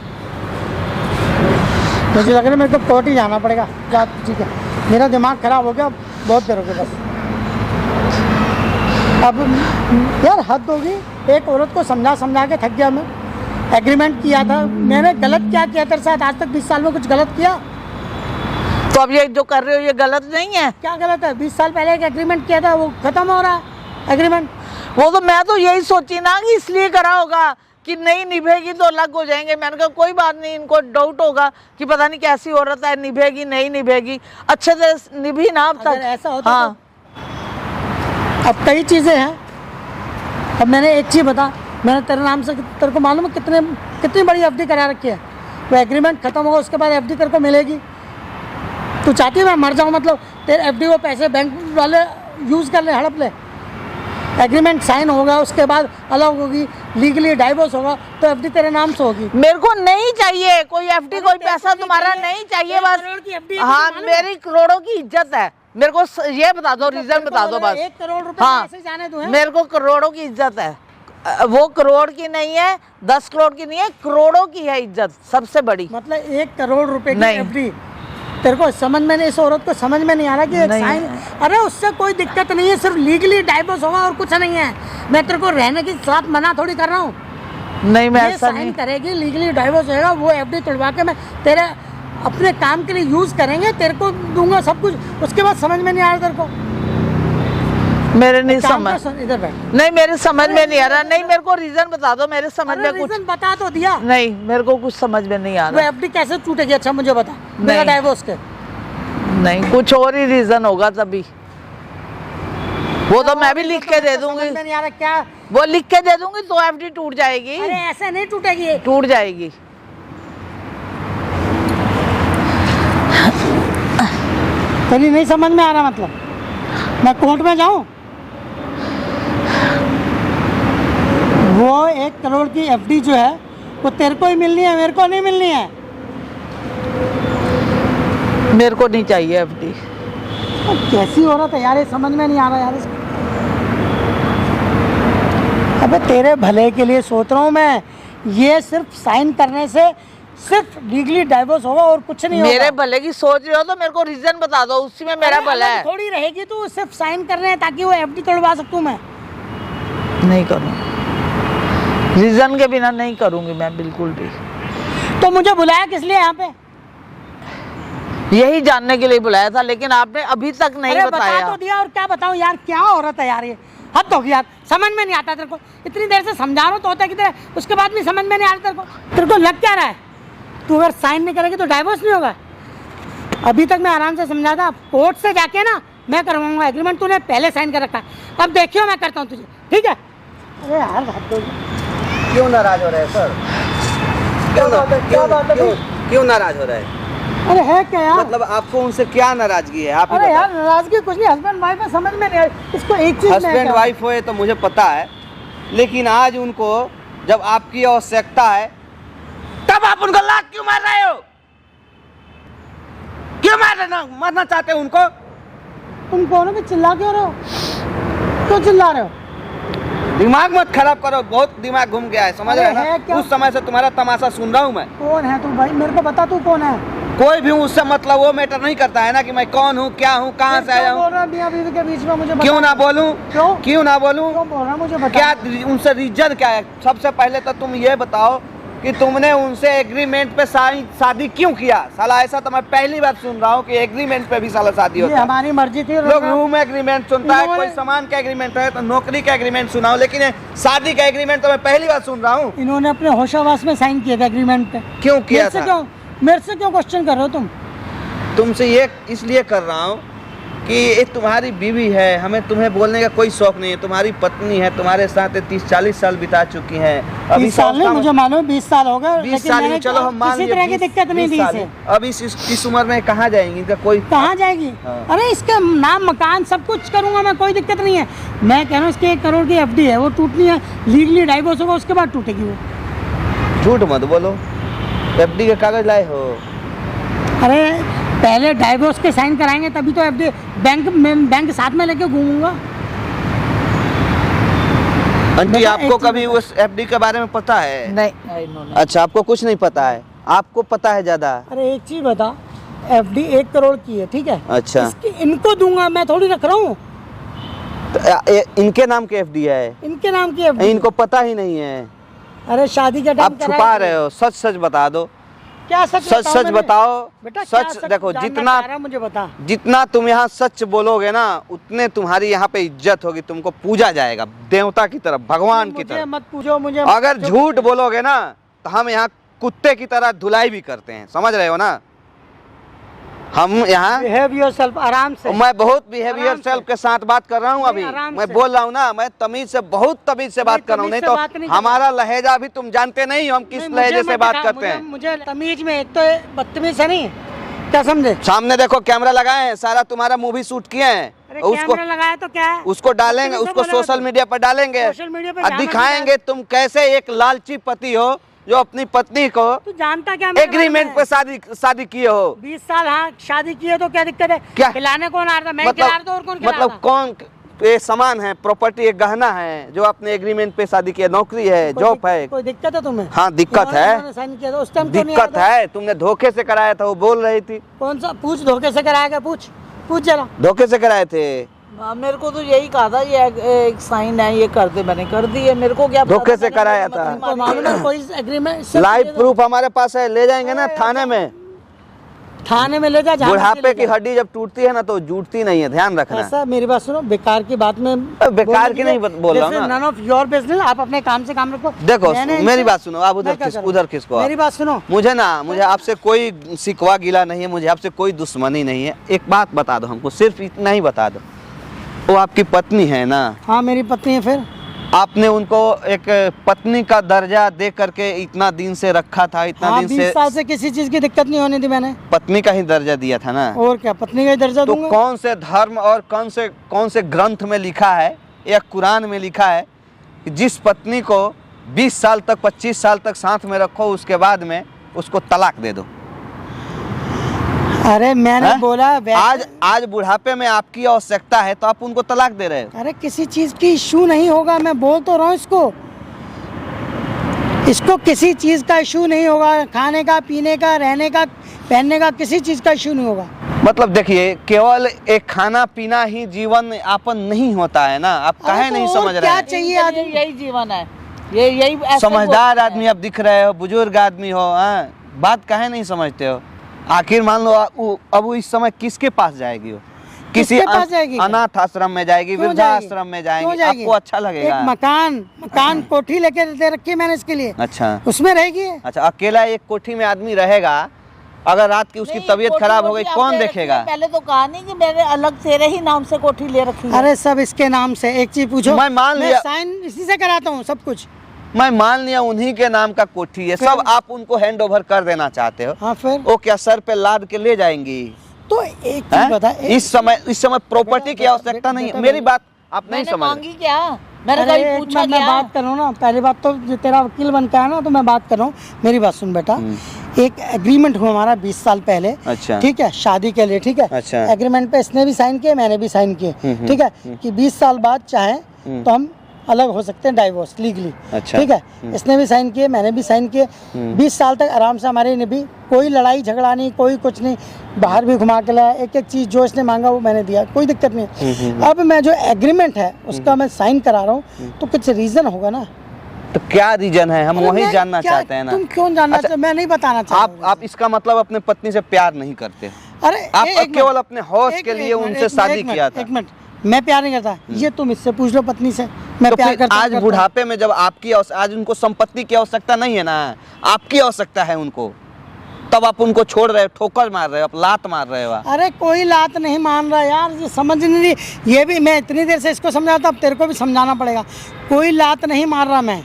Speaker 5: मुझे लग रहा है मेरे को कोर्ट ही जाना पड़ेगा। ठीक है, मेरा दिमाग खराब हो गया, बहुत देर हो गई बस। अब यार हद होगी, एक औरत को समझा समझा के थक गया मैं। एग्रीमेंट किया था, मैंने गलत क्या किया तेरे साथ? आज तक 20 साल में कुछ गलत किया?
Speaker 2: तो अब ये जो कर रहे हो ये गलत नहीं है?
Speaker 5: क्या गलत है? 20 साल पहले एक एग्रीमेंट किया था, वो खत्म हो रहा है एग्रीमेंट।
Speaker 2: वो तो मैं तो यही सोची ना कि इसलिए करा होगा कि नहीं निभेगी तो अलग हो जाएंगे। मैंने कहा कोई बात नहीं, इनको डाउट होगा कि पता नहीं कैसी औरत है, निभेगी नहीं निभेगी। अच्छे से निभी ना अब
Speaker 5: अगर
Speaker 2: तक।
Speaker 5: ऐसा होता
Speaker 2: हाँ।
Speaker 5: तो अब कई चीज़ें हैं। अब मैंने एक चीज़ बता, मैंने तेरे नाम से, तेरे को मालूम है कितनी बड़ी एफडी करा रखी है। वो एग्रीमेंट खत्म होगा उसके बाद एफडी तेरे को मिलेगी। तू चाहती है मैं मर जाऊँ? मतलब तेरे एफडी वो पैसे बैंक वाले यूज़ कर ले, हड़प ले। एग्रीमेंट साइन होगा, उसके बाद अलग होगी, लीगली डाइवोर्स होगा, तो एफडी तेरे नाम से होगी।
Speaker 2: मेरे को नहीं चाहिए कोई एफडी, कोई पैसा तुम्हारा नहीं चाहिए बस।
Speaker 5: करोड़ की FD है,
Speaker 2: हाँ,
Speaker 5: तुझे मालूम है?
Speaker 2: मेरी करोड़ों की इज्जत है। मेरे को ये बता दो, रीजन बता दो बस।
Speaker 5: 1 करोड़ रुपए
Speaker 2: हाँ,
Speaker 5: ऐसे जाने दो।
Speaker 2: मेरे को करोड़ों की इज्जत है। वो करोड़ की नहीं है, 10 करोड़ की नहीं है, करोड़ों की है इज्जत सबसे बड़ी।
Speaker 5: मतलब 1 करोड़ रुपए की
Speaker 2: नहीं।
Speaker 5: एफडी तेरे को समझ में नहीं, इस औरत को समझ में नहीं आ रहा कि एक
Speaker 2: नहीं।
Speaker 5: साइन। अरे उससे कोई दिक्कत नहीं है, सिर्फ लीगली डाइवोर्स होगा और कुछ नहीं है। मैं तेरे को रहने की साथ मना थोड़ी कर रहा हूँ।
Speaker 2: नहीं, मैं
Speaker 5: ये
Speaker 2: ऐसा
Speaker 5: साइन
Speaker 2: नहीं।
Speaker 5: करेगी, लीगली डाइवोर्स होगा, वो एफडी तोड़वा के मैं तेरे अपने काम के लिए यूज करेंगे, तेरे को दूंगा सब कुछ। उसके बाद समझ में नहीं आ रहा तेरे को?
Speaker 2: मेरे नहीं
Speaker 5: काम
Speaker 2: समझ,
Speaker 5: कर, इधर बैठ।
Speaker 2: नहीं मेरे समझ में नहीं आ रहा। नहीं, मेरे को रीजन बता दो, मेरे समझ
Speaker 5: अरे
Speaker 2: में कुछ
Speaker 5: रीजन बता तो दिया।
Speaker 2: नहीं, मेरे को कुछ समझ में नहीं आ
Speaker 5: वो
Speaker 2: रहा।
Speaker 5: एफडी कैसे टूटेगी? अच्छा मुझे बता, मेरा
Speaker 2: नहीं।
Speaker 5: डाइवोर्स के
Speaker 2: नहीं, कुछ और ही रीजन होगा तभी। वो तो मैं भी लिख के दे दूंगी,
Speaker 5: समझ में नहीं आ रहा क्या?
Speaker 2: वो लिख के दे दूंगी तो एफडी टूट जाएगी।
Speaker 5: अरे ऐसे नहीं टूटेगी।
Speaker 2: टूट जाएगी।
Speaker 5: तेरी नहीं समझ में आ रहा? मतलब मैं कोर्ट में जाऊं? वो 1 करोड़ की एफडी जो है वो तेरे को ही मिलनी है, मेरे को नहीं मिलनी है।
Speaker 2: मेरे को नहीं चाहिए एफडी।
Speaker 5: कैसी औरत है यार, ये समझ में नहीं आ रहा यार इसको। अबे तेरे भले के लिए सोच रहा हूँ मैं। ये सिर्फ साइन करने से सिर्फ लीगली डाइवोर्स होगा और कुछ नहीं होगा।
Speaker 2: मेरे भले की सोच रहे हो तो मेरे को रीजन बता दो, उसी में मेरा
Speaker 5: अरे
Speaker 2: भला
Speaker 5: अलग
Speaker 2: है।
Speaker 5: थोड़ी रहेगी तू, सिर्फ साइन करने हैं ताकि वो एफडी तोड़वा सकूं मैं।
Speaker 2: नहीं करूँ, रीजन के बिना नहीं करूंगी मैं बिल्कुल भी।
Speaker 5: तो मुझे बुलाया किस लिए यहाँ पे?
Speaker 2: यही जानने के लिए बुलाया था, लेकिन आपने अभी तक नहीं
Speaker 5: अरे
Speaker 2: बताया।
Speaker 5: बता तो दिया, और क्या बताऊं यार, क्या औरत है यार ये। हद हो गई यार, समझ में नहीं आता तेरे को। इतनी देर से समझा रहा हूँ तो होता किधर है, उसके बाद भी समझ में नहीं आ रहा तेरे को। तेरे को लग क्या रहा है? तू अगर साइन नहीं करेगी तो डाइवोर्स नहीं होगा। अभी तक मैं आराम से समझा था, कोर्ट से जाके ना मैं करवाऊंगा एग्रीमेंट। तूने पहले साइन कर रखा है, अब देखियो मैं करता हूँ तुझे, ठीक है? अरे यार हद हो गई।
Speaker 1: क्यों नाराज हो रहे हैं सर?
Speaker 5: क्या बात है? क्या बात है?
Speaker 1: क्यों नाराज हो रहे हैं?
Speaker 5: अरे है क्या यार?
Speaker 1: मतलब आपको उनसे क्या नाराजगी है? आप ही
Speaker 5: अरे यार
Speaker 1: बताओ।
Speaker 5: नाराजगी कुछ नहीं, हस्बैंड वाइफ है, समझ में नहीं आया इसको। एक चीज
Speaker 1: हस्बैंड वाइफ हुए तो मुझे पता है, लेकिन आज उनको जब आपकी आवश्यकता है तब आप उनको लात क्यों मार रहे हो? क्यों मारना चाहते हो उनको?
Speaker 5: तुम कौन हो कि चिल्ला क्यों रहे हो? क्यों चिल्ला रहे हो?
Speaker 1: दिमाग मत खराब करो, बहुत दिमाग घूम गया है, समझ
Speaker 5: अरे
Speaker 1: रहे
Speaker 5: है
Speaker 1: हो
Speaker 5: क्या?
Speaker 1: ना? उस समय से तुम्हारा तमाशा सुन रहा हूँ मैं।
Speaker 5: कौन है तू भाई? मेरे को बता तू कौन है?
Speaker 1: कोई भी उससे मतलब वो मैटर नहीं करता है ना कि मैं कौन हूँ, क्या हूँ, कहाँ से आया
Speaker 5: बोल
Speaker 1: हूँ।
Speaker 5: रहा है मियां बीवी के बीच में, मुझे
Speaker 1: क्यों ना बोलूं? क्यों ना बोलूं?
Speaker 5: क्यों बोल रहा है, मुझे बता।
Speaker 1: क्या उनसे रीजन क्या है? सबसे पहले तो तुम ये बताओ कि तुमने उनसे एग्रीमेंट पे शादी क्यों किया? साला ऐसा तो मैं पहली बार सुन रहा हूँ कि एग्रीमेंट पे भी साला शादी
Speaker 5: ये
Speaker 1: होता है।
Speaker 5: हमारी मर्जी थी।
Speaker 1: लोग रूम एग्रीमेंट सुनता है,
Speaker 5: इन्होंने-
Speaker 1: कोई सामान का एग्रीमेंट है तो नौकरी का एग्रीमेंट सुनाओ, लेकिन ये शादी का एग्रीमेंट तो मैं पहली बार सुन रहा हूँ।
Speaker 5: इन्होंने अपने होशावास में साइन किया था एग्रीमेंट पे।
Speaker 1: क्यों किया था?
Speaker 5: मेरे से क्यों क्वेश्चन कर रहे हो तुम?
Speaker 1: तुमसे ये इसलिए कर रहा हूँ कि ये तुम्हारी बीवी है, हमें तुम्हें बोलने का कोई शौक नहीं है। तुम्हारी पत्नी है, तुम्हारे साथ 30-40 साल बिता चुकी है।
Speaker 5: 20 साल नहीं, मुझे मालूम 20 साल हो गए।
Speaker 1: 20 साल ही चलो हम मान
Speaker 5: किसी तरह की दिक्कत नहीं दी इसे।
Speaker 1: अब इस उम्र में कहाँ जाएंगी? इनका कोई
Speaker 5: कहाँ जाएगी?
Speaker 1: हाँ।
Speaker 5: अरे इसका नाम मकान सब कुछ करूंगा मैं, कोई दिक्कत नहीं है। मैं कह रहा हूँ इसकी 1 करोड़ की एफडी है, वो टूटनी है, लीगली डाइवोर्स होगा उसके बाद टूटेगी वो।
Speaker 1: झूठ मत बोलो, एफडी के कागज लाए हो?
Speaker 5: अरे पहले डाइवोर्स के साइन कराएंगे तभी तो एफडी। बैंक साथ में लेके घूमूंगा।
Speaker 1: आंटी
Speaker 5: बेटा,
Speaker 1: आपको
Speaker 5: एक चीज
Speaker 1: कभी उस एफडी के बारे में पता है?
Speaker 2: नहीं
Speaker 1: अच्छा, आपको कुछ नहीं पता है, आपको पता है ज्यादा।
Speaker 5: अरे एक चीज बता, एफडी 1 करोड़ की है, ठीक है?
Speaker 1: अच्छा।
Speaker 5: इनको दूंगा, मैं थोड़ी रख रहा हूँ।
Speaker 1: तो इनके नाम के एफडी है?
Speaker 5: इनके नाम की एफडी।
Speaker 1: इनको पता ही नहीं है।
Speaker 5: अरे शादी का टाइम
Speaker 1: आप छुपा रहे हो, सच सच बता दो।
Speaker 5: क्या सच
Speaker 1: सच बताओ।
Speaker 5: बेटा क्या
Speaker 1: सच देखो,
Speaker 5: जानना
Speaker 1: जितना
Speaker 5: चाह रहा है मुझे बता।
Speaker 1: जितना तुम यहाँ सच बोलोगे ना, उतने तुम्हारी यहाँ पे इज्जत होगी, तुमको पूजा जाएगा देवता की तरफ, भगवान की
Speaker 5: मुझे
Speaker 1: तरफ।
Speaker 5: मत पूछो मुझे।
Speaker 1: अगर झूठ बोलोगे ना तो हम यहाँ कुत्ते की तरह धुलाई भी करते हैं, समझ रहे हो ना? हम यहाँ
Speaker 5: बिहेव योरसेल्फ, आराम से।
Speaker 1: मैं बहुत बिहेवियर
Speaker 5: आराम से।
Speaker 1: सेल्फ के साथ बात कर रहा हूँ अभी।
Speaker 5: आराम
Speaker 1: मैं
Speaker 5: से।
Speaker 1: बोल रहा हूँ ना, मैं तमीज से, बहुत तमीज से बात कर रहा हूँ। नहीं
Speaker 5: तमीज से बात नहीं
Speaker 1: तो
Speaker 5: कर
Speaker 1: हमारा लहजा भी तुम जानते नहीं हो, हम किस
Speaker 5: नहीं, मुझे
Speaker 1: लहजे से
Speaker 5: मत
Speaker 1: बात
Speaker 5: दिखा,
Speaker 1: करते हैं।
Speaker 5: मुझे तमीज में, एक तो बदतमीज है नहीं, क्या समझे?
Speaker 1: सामने देखो कैमरा लगाए हैं, सारा तुम्हारा मूवी शूट किए हैं,
Speaker 5: अरे
Speaker 1: उसको
Speaker 5: कैमरा लगाया तो क्या है?
Speaker 1: उसको डालेंगे,
Speaker 5: बदतमीज
Speaker 1: उसको
Speaker 5: तो बोलेगा
Speaker 1: सोशल
Speaker 5: तू।
Speaker 1: मीडिया पर डालेंगे
Speaker 5: सोशल मीडिया पे
Speaker 1: और
Speaker 5: जाना
Speaker 1: दिखाएंगे तुम कैसे एक लालची पति हो जो अपनी पत्नी को
Speaker 5: तू जानता क्या मेरे
Speaker 1: एग्रीमेंट
Speaker 5: बारे
Speaker 1: पे
Speaker 5: में?
Speaker 1: शादी किए हो।
Speaker 5: 20 साल हाँ शादी की है तो क्या दिक्कत है?
Speaker 1: क्या?
Speaker 5: खिलाने कौन आ रहा था? मैं खिला रहा था और कौन खिला रहा
Speaker 1: मतलब कौन? ये सामान है, प्रॉपर्टी, एक गहना है जो आपने एग्रीमेंट पे शादी किया, नौकरी है,
Speaker 5: था?
Speaker 1: जॉब है।
Speaker 5: कोई दिक्कत है तुम्हें?
Speaker 1: हाँ दिक्कत है,
Speaker 5: साइन किया था उस टाइम, क्यों नहीं
Speaker 1: दिक्कत
Speaker 5: आया था?
Speaker 1: है। तुमने धोखे से कराया था, वो बोल रही थी।
Speaker 5: कौन सा? पूछ, धोखे से कराएगा? पूछ जरा।
Speaker 1: धोखे से कराए थे?
Speaker 2: मेरे को तो यही कहा था, ये एक साइन है, ये कर दे, मैंने कर दी है। मेरे को क्या पता
Speaker 1: धोखे
Speaker 2: था,
Speaker 1: से
Speaker 2: मैंने
Speaker 1: कराया
Speaker 2: मत
Speaker 1: था।
Speaker 2: मारी
Speaker 5: तो मालूम है कोई एग्रीमेंट?
Speaker 1: लाइव प्रूफ हमारे पास है, ले जाएंगे ना थाने में।
Speaker 5: थाने में ले जा, जहाँ
Speaker 1: बुढ़ापे
Speaker 5: मर्जी
Speaker 1: की
Speaker 5: ले जा।
Speaker 1: हड्डी जब टूटती है ना तो जुटती नहीं है, ध्यान रखना।
Speaker 5: ऐसा मेरी बात सुनो, बेकार की बात में
Speaker 1: बेकार की नहीं बोल रहा हूँ ना।
Speaker 5: नन ऑफ योर बिजनेस, आप अपने काम से काम रखो।
Speaker 1: देखो
Speaker 5: मैंने
Speaker 1: मेरी
Speaker 5: इनसे-
Speaker 1: बात सुनो, आप
Speaker 5: मैं क्या करूं?
Speaker 1: उधर खिसको।
Speaker 5: मेरी बात सुनो।
Speaker 1: मुझे आपसे कोई शिकवा गिला नहीं है, मुझे आपसे कोई दुश्मनी नहीं है। एक बात बता दो हमको, सिर्फ इतना ही बता दो, वो आपकी पत्नी है ना?
Speaker 5: हाँ मेरी पत्नी है। फिर
Speaker 1: आपने उनको एक पत्नी का दर्जा दे करके इतना दिन से रखा था, इतना
Speaker 5: हाँ,
Speaker 1: दिन
Speaker 5: 20
Speaker 1: से
Speaker 5: साल से किसी चीज की दिक्कत नहीं होने दी मैंने।
Speaker 1: पत्नी का ही दर्जा दिया था ना?
Speaker 5: और क्या, पत्नी का ही दर्जा
Speaker 1: तो
Speaker 5: दूंगा।
Speaker 1: कौन से धर्म और कौन से ग्रंथ में लिखा है या कुरान में लिखा है कि जिस पत्नी को 20 साल तक 25 साल तक साथ में रखो, उसके बाद में उसको तलाक दे दो?
Speaker 5: अरे मैंने
Speaker 1: हैं?
Speaker 5: बोला
Speaker 1: आज बुढ़ापे में आपकी आवश्यकता है तो आप उनको तलाक दे रहे हो।
Speaker 5: अरे किसी चीज की इशू नहीं होगा, मैं बोल तो रहा हूँ इसको किसी चीज का इशू नहीं होगा। खाने का, पीने का, रहने का, पहनने का, किसी चीज का इशू नहीं होगा।
Speaker 1: मतलब देखिए, केवल एक खाना पीना ही जीवन यापन नहीं होता है ना, आप
Speaker 5: अरे
Speaker 1: काहे
Speaker 5: तो
Speaker 1: नहीं
Speaker 5: और
Speaker 1: समझ रहे
Speaker 5: क्या
Speaker 1: हैं?
Speaker 5: चाहिए
Speaker 2: इनके
Speaker 5: आदमी?
Speaker 2: लिए यही जीवन है, ये यही ऐसे
Speaker 1: समझदार
Speaker 2: बोलते हैं।
Speaker 1: आदमी आप दिख रहे हो, बुजुर्ग आदमी हो, हाँ? बात काहे नहीं समझते हो? आखिर मान लो अब वो इस समय किसके पास जाएगी? वो किसी
Speaker 5: किसके पास जाएगी?
Speaker 1: अनाथ आश्रम में जाएगी,
Speaker 5: क्यों
Speaker 1: वृद्धाश्रम में
Speaker 5: क्यों
Speaker 1: जाएगी, आपको अच्छा लगेगा?
Speaker 5: एक मकान कोठी लेके दे रखी है मैंने इसके लिए,
Speaker 1: अच्छा
Speaker 5: उसमें रहेगी।
Speaker 1: अच्छा, अकेला एक कोठी में आदमी रहेगा, अगर रात की उसकी
Speaker 2: नहीं,
Speaker 1: तबीयत
Speaker 2: कोठी
Speaker 1: खराब हो गई
Speaker 2: वोठी
Speaker 1: कौन
Speaker 2: आपने
Speaker 1: देखेगा?
Speaker 2: रखी है? पहले तो कहा नहीं कि मेरे अलग तेरे ही नाम से कोठी ले रखी है।
Speaker 5: अरे सब इसके नाम से। एक चीज पूछो,
Speaker 1: मैं मान लिया।
Speaker 5: साइन इसी से कराता हूँ सब कुछ।
Speaker 1: मैं मान लिया उन्हीं के नाम का कोठी है, सब आप उनको हैंड ओवर कर देना चाहते हो।
Speaker 5: हाँ फिर
Speaker 1: वो क्या सर पे लाद के ले जाएंगी?
Speaker 5: तो एक चीज
Speaker 1: हैं?
Speaker 5: बता,
Speaker 1: इस समय प्रॉपर्टी की आवश्यकता नहीं है। मेरी बात आप नहीं
Speaker 2: मैंने
Speaker 1: समझ रहे।
Speaker 2: मांगी क्या? मैंने
Speaker 5: अरे
Speaker 2: कभी
Speaker 5: एक
Speaker 2: पूछा
Speaker 5: मिनट, मैं
Speaker 2: क्या?
Speaker 5: बात कर रहा हूँ ना। पहली बात तो जो तेरा वकील बन के आया ना, तो मैं बात कर रहा हूँ। मेरी बात सुन बेटा, एक एग्रीमेंट हुआ हमारा 20 साल पहले,
Speaker 1: अच्छा।
Speaker 5: ठीक है, शादी के लिए, ठीक है।
Speaker 1: अच्छा।
Speaker 5: एग्रीमेंट पे इसने भी साइन किए, मैंने भी साइन किए, ठीक है, कि 20 साल बाद चाहे तो हम अलग हो सकते हैं डाइवोर्स लीगली।
Speaker 1: अच्छा।
Speaker 5: ठीक है, इसने भी साइन किए, मैंने भी साइन किए। 20 साल तक आराम से हमारे ने भी कोई लड़ाई झगड़ा नहीं, कोई कुछ नहीं, बाहर भी घुमा के लाया, एक एक चीज़ जो इसने मांगा वो मैंने दिया, कोई दिक्कत नहीं। अब मैं जो एग्रीमेंट है उसका मैं साइन करा रहा हूँ, तो कुछ रीज़न होगा ना।
Speaker 1: तो क्या रीजन है, हम
Speaker 5: अरे
Speaker 1: वही
Speaker 5: मैं
Speaker 1: जानना
Speaker 5: क्या-
Speaker 1: चाहते हैं ना।
Speaker 5: तुम क्यों जानना
Speaker 1: अच्छा,
Speaker 5: चाहते, मैं नहीं बताना चाहता।
Speaker 1: आप इसका मतलब अपने पत्नी से प्यार नहीं करते,
Speaker 5: अरे
Speaker 1: आप
Speaker 5: एक
Speaker 1: केवल
Speaker 5: मिनट,
Speaker 1: अपने हौस
Speaker 5: एक
Speaker 1: के
Speaker 5: मिनट,
Speaker 1: लिए
Speaker 5: एक मिनट,
Speaker 1: उनसे
Speaker 5: एक
Speaker 1: शादी
Speaker 5: मिनट,
Speaker 1: किया था।
Speaker 5: एक मिनट, मैं प्यार नहीं करता, ये तुम इससे पूछ लो पत्नी से। मैं
Speaker 1: तो
Speaker 5: प्यार
Speaker 1: फिर
Speaker 5: करता
Speaker 1: आज
Speaker 5: करता हूँ।
Speaker 1: बुढ़ापे में जब आपकी आज उनको संपत्ति की आवश्यकता नहीं है ना, आपकी आवश्यकता है उनको, तब आप उनको छोड़ रहे हो, ठोकर मार रहे हो, आप लात मार रहे हो।
Speaker 5: अरे कोई लात नहीं मान रहा यार, ये समझ नहीं रही। ये भी मैं इतनी देर से इसको समझाता, अब तेरे को भी समझाना पड़ेगा। कोई लात नहीं मार रहा मैं।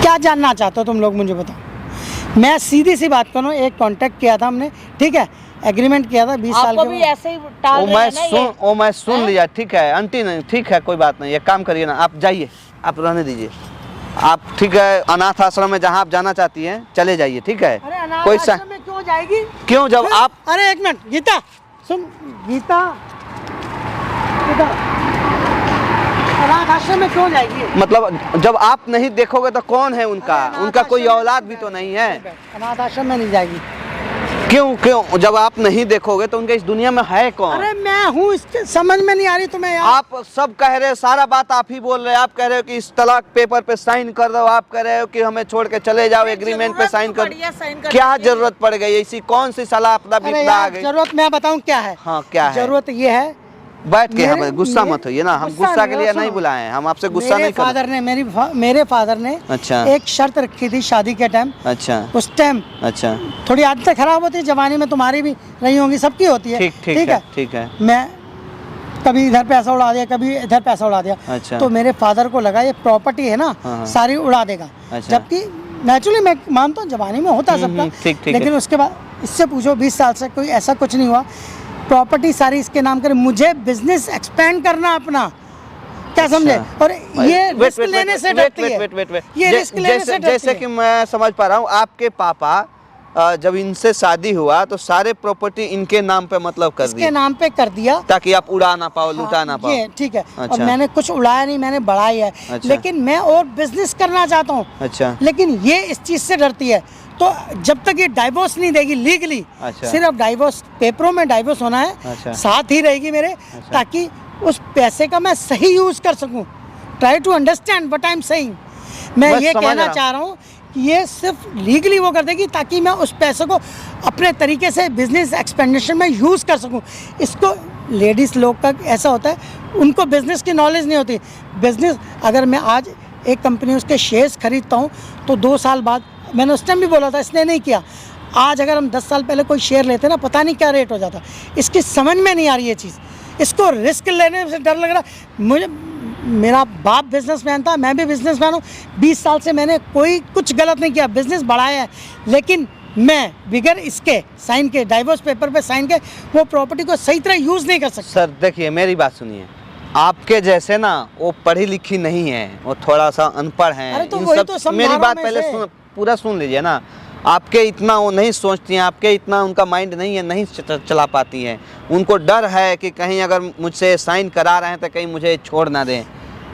Speaker 5: क्या जानना चाहते हो तुम लोग, मुझे बताओ। मैं सीधी सी बात करूँ, एक कांटेक्ट किया था हमने, ठीक है, एग्रीमेंट किया था 20 साल
Speaker 2: आपको भी
Speaker 5: के।
Speaker 2: ऐसे ही टाल रहे हैं ना ये।
Speaker 1: मैं सुन लिया, ठीक है आंटी, नहीं ठीक है, कोई बात नहीं, एक काम करिए ना, आप जाइए, आप रहने दीजिए, आप ठीक है अनाथ आश्रम में जहाँ आप जाना चाहती हैं चले जाइए, ठीक है।
Speaker 5: अरे अनाथ
Speaker 1: कोई
Speaker 5: आश्रम में क्यों जाएगी?
Speaker 1: क्यों, जब आप
Speaker 5: अरे एक मिनट गीता, सुन गीता, गीता, अनाथ आश्रम में क्यों जाएगी?
Speaker 1: मतलब जब आप नहीं देखोगे तो कौन है उनका,
Speaker 5: अरे
Speaker 1: उनका
Speaker 5: अनाथ
Speaker 1: कोई
Speaker 5: आश्रम में
Speaker 1: औलाद भी तो नहीं है।
Speaker 5: अनाथ आश्रम में नहीं जाएगी।
Speaker 1: क्यों जब आप नहीं देखोगे तो उनके इस दुनिया में है कौन?
Speaker 5: अरे मैं हूँ, इसके समझ में नहीं आ रही तुम्हें यार।
Speaker 1: आप सब कह रहे हो, सारा बात आप ही बोल रहे हो, आप कह रहे हो कि इस तलाक पेपर पे साइन कर दो, आप कह रहे हो कि हमें छोड़ के चले जाओ, एग्रीमेंट पे साइन कर। क्या जरूरत पड़ गई, ऐसी कौन सी सलाह आपदा
Speaker 5: अरे
Speaker 1: बिपदा आ
Speaker 5: यार
Speaker 1: गई?
Speaker 5: जरूरत मैं बताऊँ क्या है?
Speaker 1: हाँ क्या है?
Speaker 5: जरूरत ये है,
Speaker 1: बैठ के
Speaker 5: मेरे-
Speaker 1: हम गुस्सा
Speaker 5: मेरे-
Speaker 1: मत होइए ना, हम
Speaker 5: गुस्सा
Speaker 1: गुस्सा के
Speaker 5: नहीं,
Speaker 1: लिए
Speaker 5: सुनो।
Speaker 1: नहीं बुलाए हैं, हम आपसे गुस्सा
Speaker 5: मेरे
Speaker 1: नहीं कर।
Speaker 5: फादर ने मेरे फादर ने
Speaker 1: अच्छा।
Speaker 5: एक शर्त रखी थी शादी के टाइम।
Speaker 1: अच्छा
Speaker 5: उस टाइम
Speaker 1: अच्छा,
Speaker 5: थोड़ी आदतें खराब होती है जवानी में, तुम्हारी भी रही होंगी, सबकी होती है।
Speaker 1: ठीक है, ठीक है।
Speaker 5: मैं कभी इधर पैसा उड़ा दिया, कभी इधर पैसा उड़ा दिया।
Speaker 1: अच्छा।
Speaker 5: तो मेरे फादर को लगा ये प्रॉपर्टी है ना,
Speaker 1: हाँ, हाँ।
Speaker 5: सारी उड़ा देगा।
Speaker 1: अच्छा।
Speaker 5: जबकि नेचुरली मैं मानता हूँ जवानी में होता है सबका,
Speaker 1: ठीक है।
Speaker 5: लेकिन उसके बाद इससे पूछो 20 साल से कोई ऐसा कुछ नहीं हुआ। प्रॉपर्टी सारी इसके नाम करे, मुझे बिजनेस एक्सपेंड करना अपना, क्या समझे? और ये रिस्क लेने से डरती है। ये रिस्क लेने से डरती
Speaker 1: जैसे
Speaker 5: है।
Speaker 1: कि मैं समझ पा रहा हूँ, आपके पापा जब इनसे शादी हुआ तो सारे प्रॉपर्टी इनके नाम पे मतलब कर
Speaker 5: इसके
Speaker 1: दिया,
Speaker 5: नाम पे कर दिया,
Speaker 1: ताकि आप उड़ा ना पाओ, लुटा ना पाओ।
Speaker 5: ये ठीक है। और
Speaker 1: अच्छा।
Speaker 5: मैंने कुछ उड़ाया नहीं, मैंने बढ़ाया है।
Speaker 1: अच्छा।
Speaker 5: लेकिन मैं और बिजनेस करना चाहता हूँ।
Speaker 1: अच्छा।
Speaker 5: लेकिन ये इस चीज से डरती है, तो जब तक ये डाइवोर्स नहीं देगी लीगली,
Speaker 1: अच्छा।
Speaker 5: सिर्फ डाइवोर्स पेपरों में डाइवोर्स होना है,
Speaker 1: अच्छा।
Speaker 5: साथ ही रहेगी मेरे, ताकि उस पैसे का मैं सही यूज कर सकूं। Try to understand what I am saying. मैं
Speaker 1: बस
Speaker 5: ये
Speaker 1: समझ
Speaker 5: कहना
Speaker 1: रहा
Speaker 5: चाह रहा हूँ कि ये सिर्फ लीगली वो कर देगी, ताकि मैं उस पैसे को अपने तरीके से बिजनेस एक्सपेंडिचर में यूज़ कर सकूं। इसको लेडीज़ लोग का ऐसा होता है, उनको बिजनेस की नॉलेज नहीं होती। बिजनेस अगर मैं आज एक कंपनी उसके शेयर्स खरीदता हूँ तो 2 साल बाद, मैंने उस टाइम भी बोला था, इसने नहीं किया, आज अगर हम 10 साल पहले कोई शेयर लेते ना, पता नहीं क्या रेट हो जाता। इसकी समझ में नहीं आ रही ये चीज़, इसको रिस्क लेने से डर लग रहा। मुझे, मेरा बाप बिजनेसमैन था, मैं भी बिजनेसमैन हूँ। 20 साल से मैंने कोई कुछ गलत नहीं किया, बिजनेस बढ़ाया है। लेकिन मैं बिगर इसके साइन के, डाइवोर्स पेपर पे साइन के, वो प्रॉपर्टी को सही तरह यूज़ नहीं कर सकता।
Speaker 1: सर देखिए, मेरी बात सुनिए, आपके जैसे ना वो पढ़ी लिखी नहीं है, वो थोड़ा सा अनपढ़ हैं।
Speaker 5: अरे तो
Speaker 1: इन
Speaker 5: वही
Speaker 1: सब-
Speaker 5: तो समझा
Speaker 1: मेरी
Speaker 5: रहा
Speaker 1: बात
Speaker 5: हूं
Speaker 1: पहले
Speaker 5: मैं इसे।
Speaker 1: पूरा सुन लीजिए ना। आपके इतना वो नहीं सोचती हैं, आपके इतना उनका माइंड नहीं है, नहीं चला पाती हैं। उनको डर है कि कहीं अगर मुझसे साइन करा रहे हैं तो कहीं मुझे छोड़ ना दें।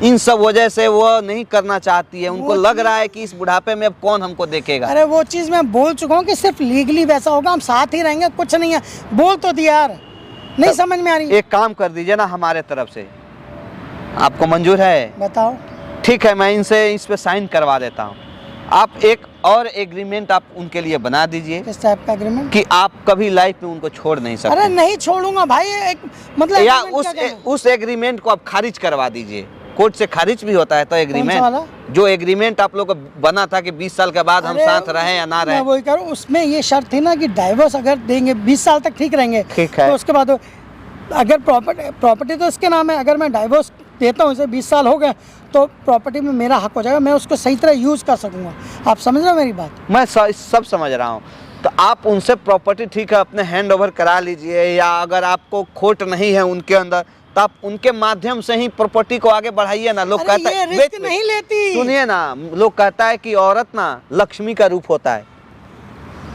Speaker 1: इन सब वजह से वो नहीं करना चाहती है। उनको लग रहा है कि इस बुढ़ापे में अब कौन हमको देखेगा।
Speaker 5: अरे वो चीज़ मैं बोल चुका हूँ कि सिर्फ लीगली वैसा होगा, हम साथ ही रहेंगे, कुछ नहीं है। बोल तो दिया यार, नहीं समझ में आ रही।
Speaker 1: एक काम कर दीजिए ना हमारे तरफ से, आपको मंजूर है?
Speaker 5: बताओ।
Speaker 1: ठीक है, मैं इनसे इस पे साइन करवा देता हूँ। आप एक और एग्रीमेंट आप उनके लिए बना दीजिए
Speaker 5: किस टाइप का एग्रीमेंट?
Speaker 1: कि आप कभी लाइफ में उनको छोड़ नहीं
Speaker 5: अरे
Speaker 1: सकते,
Speaker 5: नहीं छोड़ूंगा भाई, एक मतलब
Speaker 1: या
Speaker 5: agreement क्या करना है?
Speaker 1: उस एग्रीमेंट को आप खारिज करवा दीजिए। कोर्ट से खारिज भी होता है तो
Speaker 5: वाला?
Speaker 1: एग्रीमेंट, जो एग्रीमेंट आप लोग का बना था कि 20 साल के बाद हम
Speaker 5: अरे
Speaker 1: साथ रहें या ना
Speaker 5: मैं
Speaker 1: रहें।
Speaker 5: वही करूँ, उसमें ये शर्त थी ना कि डाइवोर्स अगर देंगे 20 साल तक ठीक रहेंगे,
Speaker 1: ठीक है।
Speaker 5: तो उसके बाद अगर प्रॉपर्टी तो इसके नाम है, अगर मैं डाइवोर्स देता हूँ, इसे 20 साल हो गए, तो प्रॉपर्टी में मेरा हक हो जाएगा, मैं उसको सही तरह यूज़ कर सकूँगा। आप समझ रहे हो मेरी बात?
Speaker 1: मैं सब समझ रहा हूँ। तो आप उनसे प्रॉपर्टी ठीक है अपने हैंड ओवर करा लीजिए, या अगर आपको खोट नहीं है उनके अंदर तो आप उनके माध्यम से ही प्रॉपर्टी को आगे बढ़ाइए ना। लोग
Speaker 5: अरे
Speaker 1: कहता
Speaker 5: ये
Speaker 1: है,
Speaker 5: रिस्क नहीं लेती।
Speaker 1: सुनिए ना, लोग कहता है कि औरत ना लक्ष्मी का रूप होता है।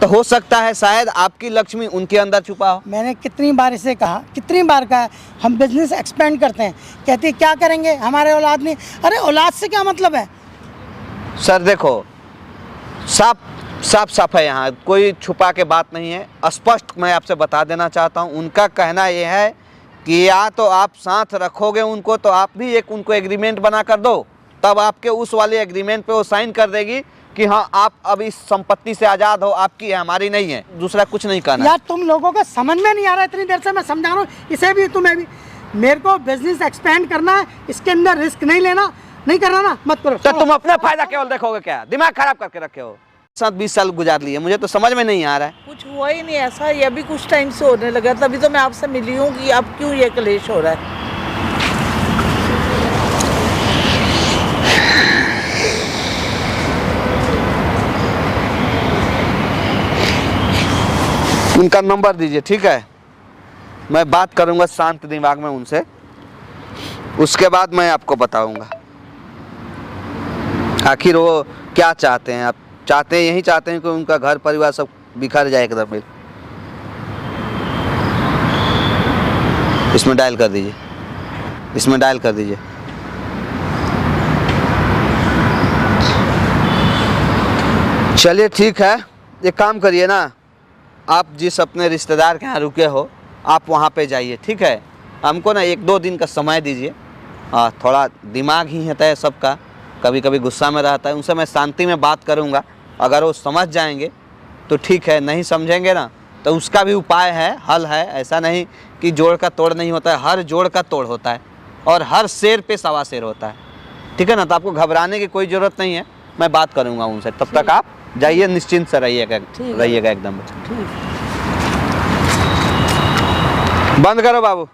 Speaker 1: तो हो सकता है शायद आपकी लक्ष्मी उनके अंदर छुपा हो।
Speaker 5: मैंने कितनी बार इसे कहा, कितनी बार कहा, हम बिजनेस एक्सपेंड करते हैं, कहती है क्या करेंगे, हमारे औलाद नहीं। अरे औलाद से क्या मतलब है?
Speaker 1: सर देखो, साफ है, यहाँ कोई छुपा के बात नहीं है, स्पष्ट मैं आपसे बता देना चाहता हूँ। उनका कहना यह है कि या तो आप साथ रखोगे उनको, तो आप भी एक उनको एग्रीमेंट बना कर दो, तब आपके उस वाले एग्रीमेंट पे वो साइन कर देगी कि हाँ आप अब इस संपत्ति से आज़ाद हो, आपकी है, हमारी नहीं है। दूसरा कुछ नहीं कहना।
Speaker 5: यार तुम लोगों को समझ में नहीं आ रहा, इतनी देर से मैं समझा रहा हूँ इसे भी, तुम्हें भी। मेरे को बिजनेस एक्सपेंड करना है, इसके अंदर रिस्क नहीं लेना, नहीं करना ना, मत करो।
Speaker 1: तो तुम अपना फायदा केवल देखोगे क्या? दिमाग खराब करके रखे हो। 20 साल गुजार लिए, मुझे तो समझ में नहीं आ रहा है।
Speaker 2: कुछ हुआ ही नहीं ऐसा, ये अभी कुछ टाइम से होने लगा, तभी तो मैं आपसे मिली हूँ कि अब क्यों ये क्लेश हो रहा है।
Speaker 1: उनका नंबर दीजिए, ठीक है? मैं बात करूंगा शांत दिमाग में उनसे, उसके बाद मैं आपको बताऊंगा आखिर वो क्या चाहते हैं। आप चाहते हैं, यही चाहते हैं कि उनका घर परिवार सब बिखर जाए एकदम। इसमें डायल कर दीजिए, इसमें डायल कर दीजिए। चलिए ठीक है, एक काम करिए ना, आप जिस अपने रिश्तेदार के यहाँ रुके हो आप वहाँ पे जाइए, ठीक है? हमको ना 1-2 दिन का समय दीजिए। थोड़ा दिमाग ही होता है सबका, कभी कभी गुस्सा में रहता है। उनसे मैं शांति में बात करूँगा, अगर वो समझ जाएंगे तो ठीक है, नहीं समझेंगे ना तो उसका भी उपाय है, हल है। ऐसा नहीं कि जोड़ का तोड़ नहीं होता है, हर जोड़ का तोड़ होता है और हर शेर पे सवा शेर होता है, ठीक है ना? तो आपको घबराने की कोई ज़रूरत नहीं है, मैं बात करूँगा उनसे। तब तक आप जाइए, निश्चिंत से रहिएगा एकदम।
Speaker 2: ठीक।
Speaker 1: बंद करो बाबू।